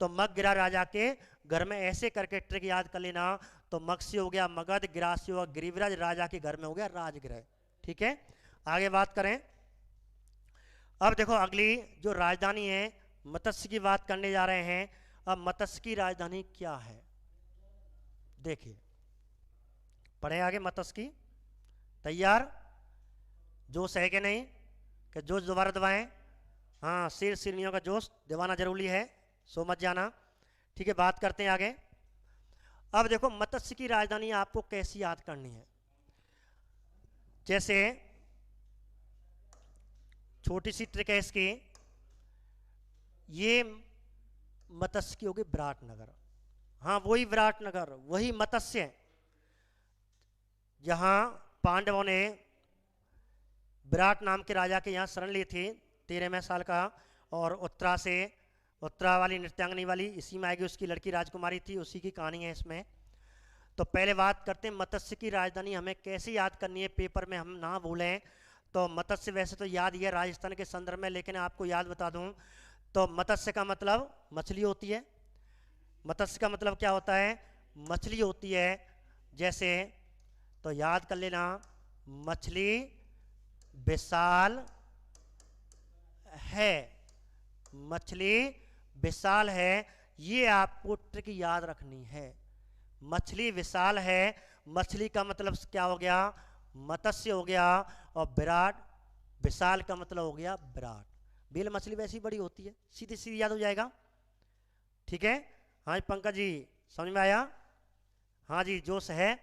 तो मग गिरा राजा के घर में, ऐसे करके ट्रिक याद कर लेना। तो मग से हो गया मगध, गिरा से होगा गिरिवराज, राजा के घर में हो गया राजगृह। ठीक है, आगे बात करें। अब देखो, अगली जो राजधानी है, मत्स्य की बात करने जा रहे हैं। अब मत्स्य की राजधानी क्या है? देखिए, पढ़े आगे मत्स्य की। तैयार? जोश है कि नहीं? कि जोश दोबारा दबाएं? हाँ, सिर सिरनियों का जोश दिवाना जरूरी है, सो मत जाना। ठीक है, बात करते हैं आगे। अब देखो, मत्स्य की राजधानी आपको कैसी याद करनी है। जैसे छोटी सी ट्रिक है इसकी, ये मत्स्य की होगी विराटनगर। हाँ, वही विराटनगर, वही मत्स्य, जहां पांडवों ने विराट नाम के राजा के यहाँ शरण ली थी 13वें साल का। और उत्तरा से, उत्तरा वाली नृत्यांगनी वाली इसी में आएगी, उसकी लड़की राजकुमारी थी, उसी की कहानी है इसमें। तो पहले बात करते हैं मत्स्य की राजधानी हमें कैसे याद करनी है, पेपर में हम ना भूलें। तो मत्स्य वैसे तो याद ही है राजस्थान के संदर्भ में, लेकिन आपको याद बता दूं, तो मत्स्य का मतलब मछली होती है। मत्स्य का मतलब क्या होता है? मछली होती है। जैसे, तो याद कर लेना, मछली विशाल है, मछली विशाल है, ये आपको ट्रिक याद रखनी है। मछली विशाल है, मछली का मतलब क्या हो गया? मत्स्य हो गया। और विराट, विशाल का मतलब हो गया विराट। बेल मछली वैसी बड़ी होती है, सीधी सीधी याद हो जाएगा। ठीक है, हाँ जी पंकज जी, समझ में आया? हाँ जी, जोश है।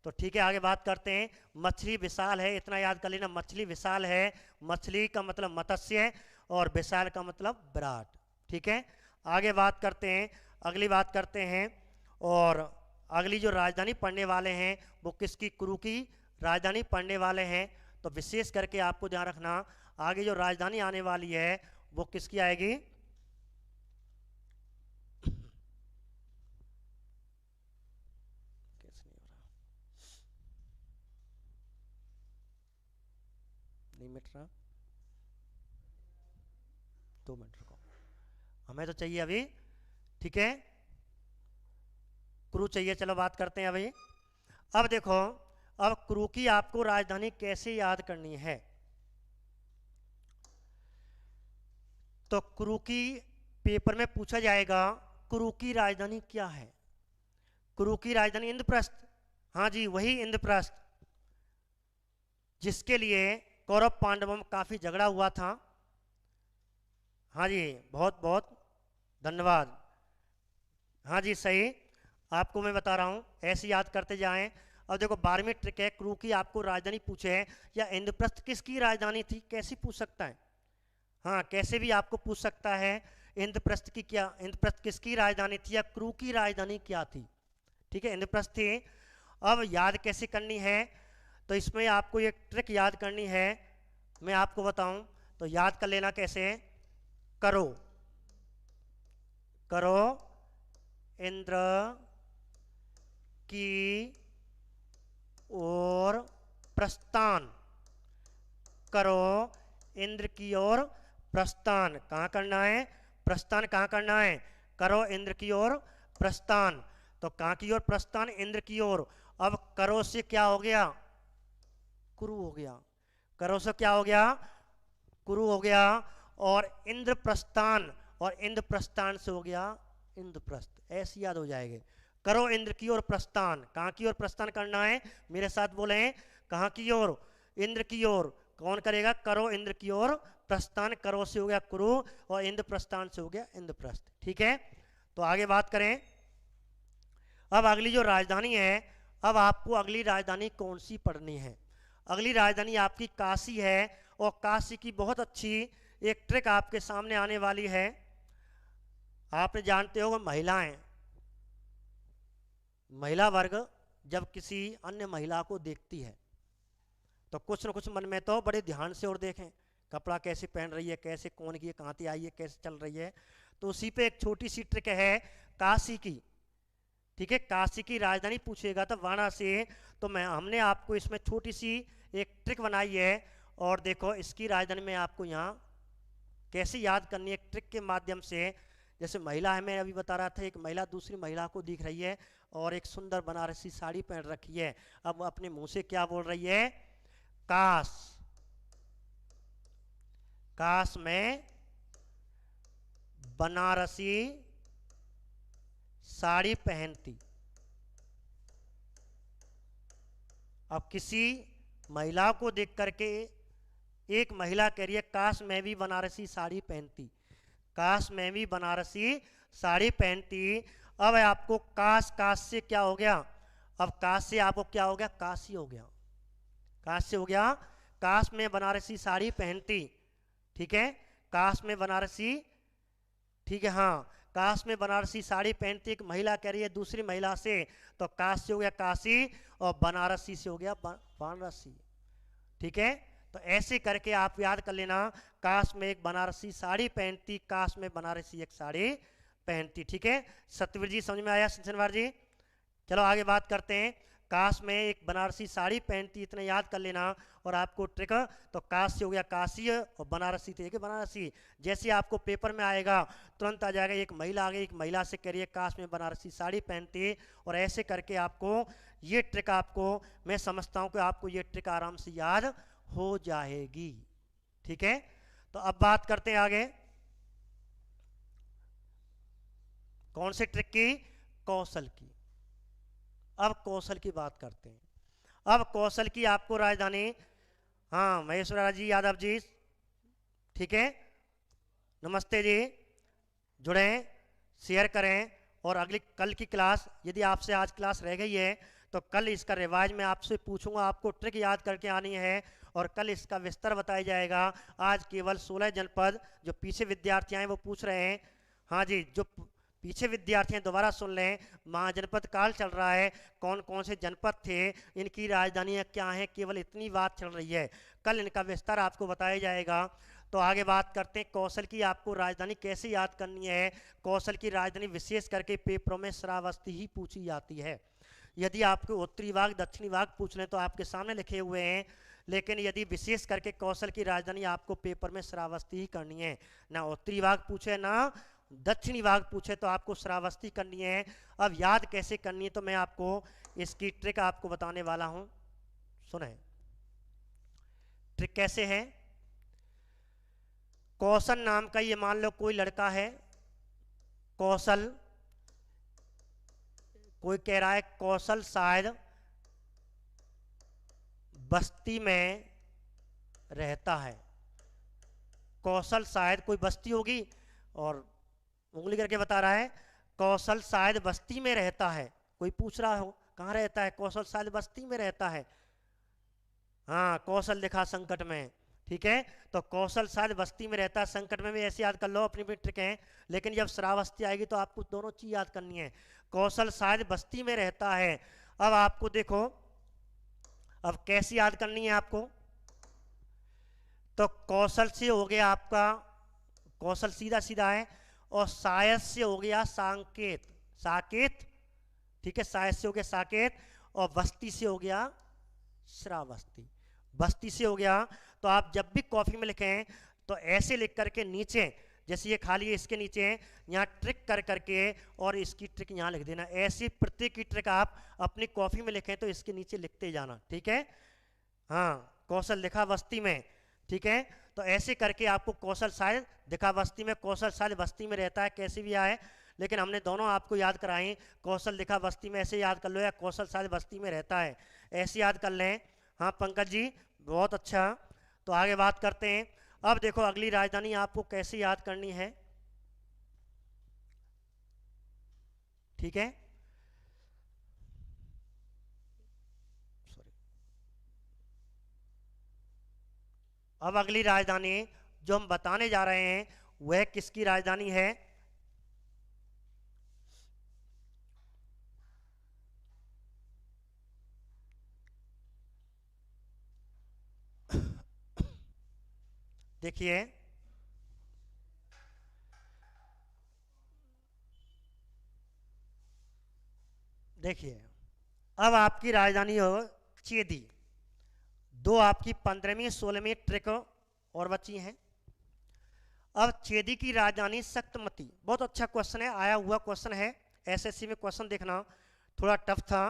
तो ठीक है, आगे बात करते हैं। मछली विशाल है, इतना याद कर लेना, मछली विशाल है। मछली का मतलब मत्स्य है, और विशाल का मतलब विराट। ठीक है, आगे बात करते हैं, अगली बात करते हैं। और अगली जो राजधानी पढ़ने वाले हैं वो किसकी? कुरु की राजधानी पढ़ने वाले हैं। तो विशेष करके आपको ध्यान रखना, आगे जो राजधानी आने वाली है वो किसकी आएगी? नहीं मिट रहा, 2 मिनट रुको, हमें तो चाहिए अभी। ठीक है, क्रू चाहिए। चलो बात करते हैं अभी। अब देखो, अब क्रू की आपको राजधानी कैसे याद करनी है। तो क्रू की पेपर में पूछा जाएगा, क्रू की राजधानी क्या है? क्रू की राजधानी इंद्रप्रस्थ। हाँ जी, वही इंद्रप्रस्थ, जिसके लिए कौरव पांडवों में काफी झगड़ा हुआ था। हाँ जी, बहुत बहुत धन्यवाद। हाँ जी, सही, आपको मैं बता रहा हूँ, ऐसे याद करते जाएं। अब देखो, 12वीं ट्रिक है, क्रू की आपको राजधानी पूछे है, या इंद्रप्रस्थ किसकी राजधानी थी, कैसे पूछ सकता है? हाँ, कैसे भी आपको पूछ सकता है, इंद्रप्रस्थ की क्या, इंद्रप्रस्थ किसकी राजधानी थी, या क्रू की राजधानी क्या थी। ठीक है, इंद्रप्रस्थ थी। अब याद कैसे करनी है? तो इसमें आपको एक ट्रिक याद करनी है, मैं आपको बताऊं। तो याद कर लेना कैसे? करो, करो इंद्र की ओर प्रस्थान, करो इंद्र की ओर प्रस्थान। कहाँ करना है? प्रस्थान कहाँ करना है? करो इंद्र की ओर प्रस्थान। तो कहाँ की ओर प्रस्थान? इंद्र की ओर। अब करो से क्या हो गया? कुरु हो गया, करो से क्या हो गया, कुरु हो गया। और इंद्रप्रस्थान, और इंद्रप्रस्थान से हो गया इंद्रप्रस्थ, ऐसी याद हो जाएगी। करो इंद्र की ओर प्रस्थान, कहाँ की ओर प्रस्थान करना है, मेरे साथ बोले, कहाँ की ओर, इंद्र की ओर। कौन करेगा, करो इंद्र की ओर प्रस्थान, करो से हो गया कुरु और इंद्रप्रस्थान से हो गया इंद्रप्रस्थ। ठीक है, तो आगे बात करें। अब अगली जो राजधानी है, अब आपको अगली राजधानी कौन सी पढ़नी है। अगली राजधानी आपकी काशी है, और काशी की बहुत अच्छी एक ट्रिक आपके सामने आने वाली है। आपने जानते हो महिलाएं, महिला वर्ग जब किसी अन्य महिला को देखती है तो कुछ न कुछ मन में तो बड़े ध्यान से और देखें, कपड़ा कैसे पहन रही है, कैसे कौन की कहाँ से आई है, कैसे चल रही है। तो उसी पे एक छोटी सी ट्रिक है काशी की। ठीक है, काशी की राजधानी पूछेगा तो वाराणसी, तो हमने आपको इसमें छोटी सी एक ट्रिक बनाई है। और देखो इसकी राजधानी में आपको यहाँ कैसे याद करनी है, एक ट्रिक के माध्यम से। जैसे महिला है, मैं अभी बता रहा था, एक महिला दूसरी महिला को दिख रही है और एक सुंदर बनारसी साड़ी पहन रखी है। अब वो अपने मुंह से क्या बोल रही है, काश, काश में बनारसी साड़ी पहनती। अब किसी महिला को देख करके एक महिला कह रही है काश मैं भी बनारसी साड़ी पहनती, काश मैं भी बनारसी साड़ी पहनती। अब आपको काश, काश से क्या हो गया, अब काश से आपको क्या हो गया, काशी हो गया, काश से हो गया काश में बनारसी साड़ी पहनती। ठीक है, काश में बनारसी, ठीक है, हाँ, काश में बनारसी साड़ी पहनती एक महिला कह रही है दूसरी महिला से, तो काश से हो गया काशी और बनारसी से हो गया वाराणसी। ठीक है, तो ऐसे करके आप याद कर लेना, काश में एक बनारसी साड़ी पहनती, काश में बनारसी एक साड़ी पहनती। ठीक है, सत्यवीर जी समझ में आया, सिंचनवार जी। चलो आगे बात करते हैं। काश में एक बनारसी साड़ी पहनती, इतना याद कर लेना। और आपको ट्रिक, तो काश से हो गया काशी और बनारसी थे कि बनारसी। जैसे आपको पेपर में आएगा तुरंत आ जाएगा, एक महिला आ गई, एक महिला से कह रही है काश में बनारसी साड़ी पहनती। और ऐसे करके आपको ये ट्रिक, आपको मैं समझता हूँ कि आपको ये ट्रिक आराम से याद हो जाएगी। ठीक है, तो अब बात करते हैं आगे, कौन से ट्रिक की, कौशल की। अब कौशल की बात करते हैं। अब कौशल की आपको राजधानी, हाँ महेश्वरा जी, यादव जी, ठीक है, नमस्ते जी, जुड़ें, शेयर करें। और अगली कल की क्लास, यदि आपसे आज क्लास रह गई है तो कल इसका रिवाइज मैं आपसे पूछूंगा, आपको ट्रिक याद करके आनी है और कल इसका विस्तार बताया जाएगा। आज केवल 16 जनपद जो पीछे विद्यार्थी हैं वो पूछ रहे हैं, हाँ जी, जो पीछे विद्यार्थी हैं दोबारा सुन लें, महाजनपद काल चल रहा है, कौन कौन से जनपद थे, इनकी राजधानियाँ क्या हैं, केवल इतनी बात चल रही है। कल इनका विस्तार आपको बताया जाएगा। तो आगे बात करते हैं कौशल की, आपको राजधानी कैसे याद करनी है। कौशल की राजधानी विशेष करके पेपरों में श्रावस्ती ही पूछी जाती है। यदि आपको उत्तरी भाग दक्षिणी भाग पूछ लें तो आपके सामने लिखे हुए हैं, लेकिन यदि विशेष करके कौशल की राजधानी आपको पेपर में श्रावस्ती ही करनी है, ना उत्तरी भाग पूछे ना दक्षिणी भाग पूछे तो आपको श्रावस्ती करनी है। अब याद कैसे करनी है, तो मैं आपको इसकी ट्रिक आपको बताने वाला हूं, सुने। ट्रिक कैसे है, कौशल नाम का, ये मान लो कोई लड़का है कौशल, कोई कह रहा है कौशल शायद बस्ती में रहता है। कौशल शायद कोई बस्ती होगी और उंगली करके बता रहा है कौशल शायद बस्ती में रहता है। कोई पूछ रहा हो कहाँ रहता है, कौशल शायद बस्ती में रहता है, हाँ कौशल लिखा संकट में। ठीक है, तो कौशल शायद बस्ती में रहता है, संकट में भी ऐसे याद कर लो, अपनी अपनी ट्रिक है। लेकिन जब श्रावस्ती आएगी तो आपको दोनों चीज याद करनी है। कौशल शायद बस्ती में रहता है, अब आपको देखो अब कैसी याद करनी है आपको, तो कौशल से हो गया आपका, कौशल सीधा सीधा है, और शायद से हो गया सांकेत, साकेत, ठीक है, शायद से हो गया साकेत, और बस्ती से हो गया श्रावस्ती, बस्ती से हो गया। तो आप जब भी कॉपी में लिखें तो ऐसे लिख करके नीचे, जैसे ये खाली है इसके नीचे यहाँ ट्रिक कर करके और इसकी ट्रिक यहाँ लिख देना। ऐसी प्रत्येक की ट्रिक आप अपनी कॉपी में लिखें तो इसके नीचे लिखते जाना। ठीक है, हाँ, कौशल दिखा बस्ती में, ठीक है। तो ऐसे करके आपको कौशल शायद दिखा बस्ती में, कौशल शायद बस्ती में रहता है, कैसे भी आए, लेकिन हमने दोनों आपको याद कराई। कौशल दिखा बस्ती में ऐसे याद कर लो, या कौशल शायद बस्ती में रहता है, ऐसे याद कर लें। हाँ पंकज जी, बहुत अच्छा। तो आगे बात करते हैं। अब देखो अगली राजधानी आपको कैसे याद करनी है, ठीक है। सॉरी, अब अगली राजधानी जो हम बताने जा रहे हैं वह किसकी राजधानी है? देखिए, देखिए अब आपकी राजधानी हो चेदी। दो आपकी 15वीं 16वीं ट्रिक और बची हैं। अब चेदी की राजधानी सक्तमती। बहुत अच्छा क्वेश्चन है, आया हुआ क्वेश्चन है, एसएससी में क्वेश्चन देखना थोड़ा टफ था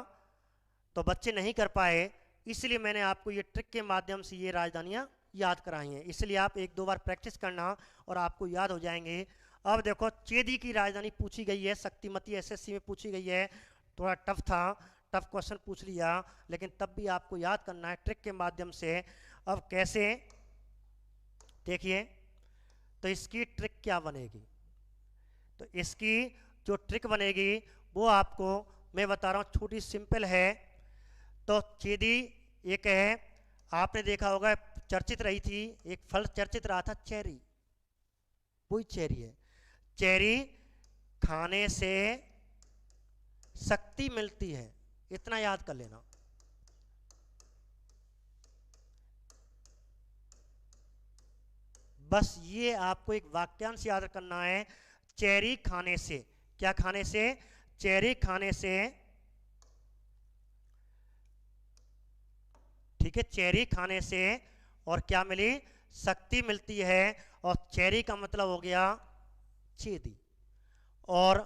तो बच्चे नहीं कर पाए, इसलिए मैंने आपको ये ट्रिक के माध्यम से ये राजधानियाँ याद कराई हैं। इसलिए आप एक दो बार प्रैक्टिस करना और आपको याद हो जाएंगे। अब देखो चेदी की राजधानी पूछी गई है, शक्तिमती एसएससी में पूछी गई है, थोड़ा टफ था, टफ क्वेश्चन पूछ लिया, लेकिन तब भी आपको याद करना है ट्रिक के माध्यम से। अब कैसे, देखिए, तो इसकी ट्रिक क्या बनेगी? तो इसकी जो ट्रिक बनेगी वो आपको मैं बता रहा हूँ, छोटी सिंपल है। तो चेदी एक है, आपने देखा होगा चर्चित रही थी, एक फल चर्चित रहा था चेरी, वही चेरी है। चेरी खाने से शक्ति मिलती है, इतना याद कर लेना। बस ये आपको एक वाक्यांश याद करना है, चेरी खाने से, क्या खाने से? चेरी खाने से, ठीक है, चेरी खाने से और क्या मिली? शक्ति मिलती है। और चेरी का मतलब हो गया चेदी, और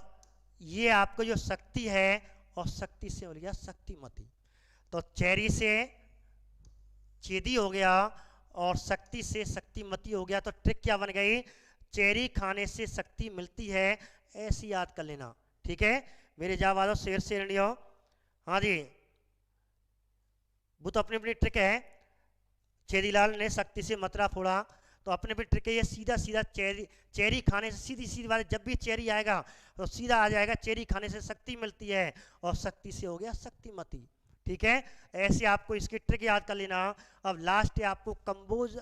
ये आपको जो शक्ति है, और शक्ति से हो गया शक्तिमती। तो चेरी से चेदी हो गया और शक्ति से शक्तिमती हो गया। तो ट्रिक क्या बन गई? चेरी खाने से शक्ति मिलती है, ऐसी याद कर लेना, ठीक है। मेरे जावादो शेर शेरनियो, हाँ जी, वो तो अपनी अपनी ट्रिक है। चेरीलाल ने शक्ति से मतरा फोड़ा, तो अपने भी ट्रिक है ये, सीधा सीधा चेरी, चेरी खाने से सीधी सीधी बात, जब भी चेरी आएगा तो सीधा आ जाएगा चेरी खाने से शक्ति मिलती है, और शक्ति से हो गया शक्तिमती, ठीक है। ऐसे आपको इसकी ट्रिक याद कर लेना। अब लास्ट है आपको कंबोज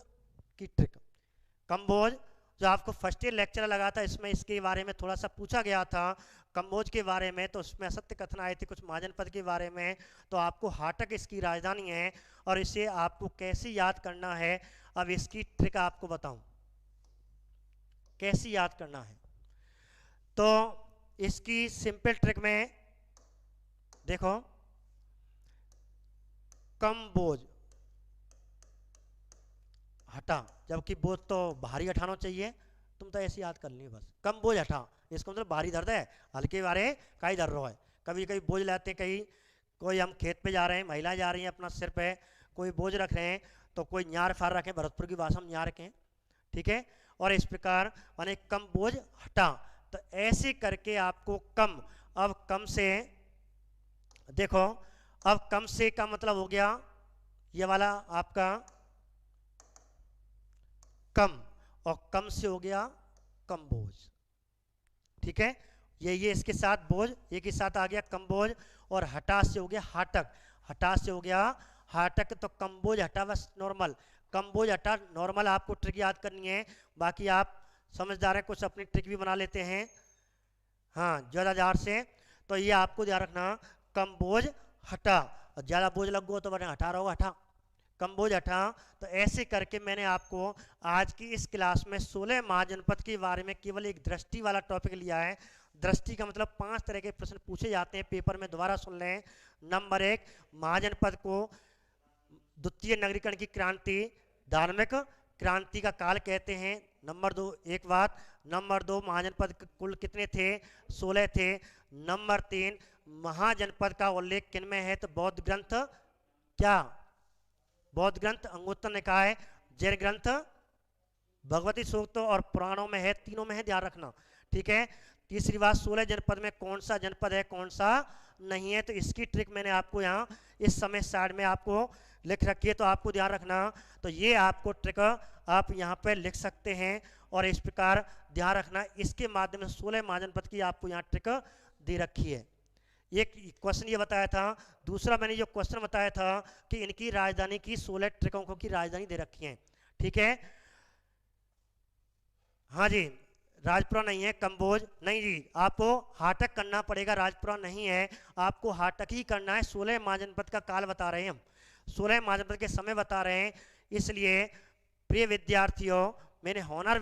की ट्रिक। कंबोज जो आपको फर्स्ट ईयर लेक्चर लगा था, इसमें इसके बारे में थोड़ा सा पूछा गया था कंबोज के बारे में, तो उसमें असत्य कथन आए थे कुछ महाजनपद के बारे में। तो आपको हाटक इसकी राजधानी है, और इसे आपको कैसे याद करना है, अब इसकी ट्रिक आपको बताऊं कैसे याद करना है। तो इसकी सिंपल ट्रिक में देखो, कंबोज हटा, जबकि बोझ तो भारी हटाना चाहिए, तुम तो ऐसे याद कर ली बस, कम बोझ हटा, इसका मतलब भारी दर्द है, हल्के बारे का ही दर्द रहा है। कभी कभी बोझ लाते हैं, कहीं कोई हम खेत पे जा रहे हैं, महिलाएं जा रही हैं अपना सिर पे कोई बोझ रख रहे हैं, तो कोई न्यार फार रखें, भरतपुर की भाषा में न्यार रखें, ठीक है। और इस प्रकार माने कम बोझ हटा, तो ऐसे करके आपको कम, अब कम से देखो, अब कम से का मतलब हो गया ये वाला आपका कम, और कम से हो गया कम बोझ, ठीक है। ये इसके साथ बोझ, ये के साथ आ गया कम बोझ, और हटा से हो गया हाटक, हटा से हो गया हाटक। तो कम बोझ हटा बस नॉर्मल, कम बोझ हटा नॉर्मल आपको ट्रिक याद करनी है। बाकी आप समझदार हैं, कुछ अपनी ट्रिक भी बना लेते हैं, हाँ ज़्यादा जार से। तो ये आपको ध्यान रखना, कम बोझ हटा, और ज़्यादा बोझ लग गो तो बने हटा रहो, हटा, कम बोझ हटा। तो ऐसे करके मैंने आपको आज की इस क्लास में 16 महाजनपद के बारे में केवल एक दृष्टि वाला टॉपिक लिया है। दृष्टि का मतलब 5 तरह के प्रश्न पूछे जाते हैं पेपर में, दोबारा सुन लें। नंबर 1, महाजनपद को द्वितीय नगरीकरण की क्रांति, धार्मिक क्रांति का काल कहते हैं। नंबर 2, एक बात। नंबर 2, महाजनपद कुल कितने थे? 16 थे। नंबर 3, महाजनपद का उल्लेख किन में है? तो बौद्ध ग्रंथ, क्या बौद्ध ग्रंथ, अंगुत्तर निकाय, जैन ग्रंथ, भगवती सूक्त और पुराणों में है, तीनों में है, ध्यान रखना। ठीक है। तीसरी बात, 16 जनपद में कौन सा जनपद है कौन सा नहीं है, तो इसकी ट्रिक मैंने आपको यहाँ इस समय साइड में आपको लिख रखी है, तो आपको ध्यान रखना। तो ये आपको ट्रिक आप यहाँ पे लिख सकते हैं और इस प्रकार ध्यान रखना। इसके माध्यम से 16 महाजनपद की आपको यहाँ ट्रिक दे रखी है। एक क्वेश्चन ये बताया था। दूसरा मैंने जो क्वेश्चन बताया था कि इनकी राजधानी की 16 ट्रिकों की राजधानी दे रखी है। ठीक है। हाँ जी, राजपुरा नहीं है, कंबोज नहीं जी, आपको हाटक करना पड़ेगा, राजपुरा नहीं है, आपको हाटक ही करना है। 16 महाजनपद का काल बता रहे हैं हम, 16 महाजनपद के समय बता रहे हैं। इसलिए प्रिय विद्यार्थियों, मैंने होनर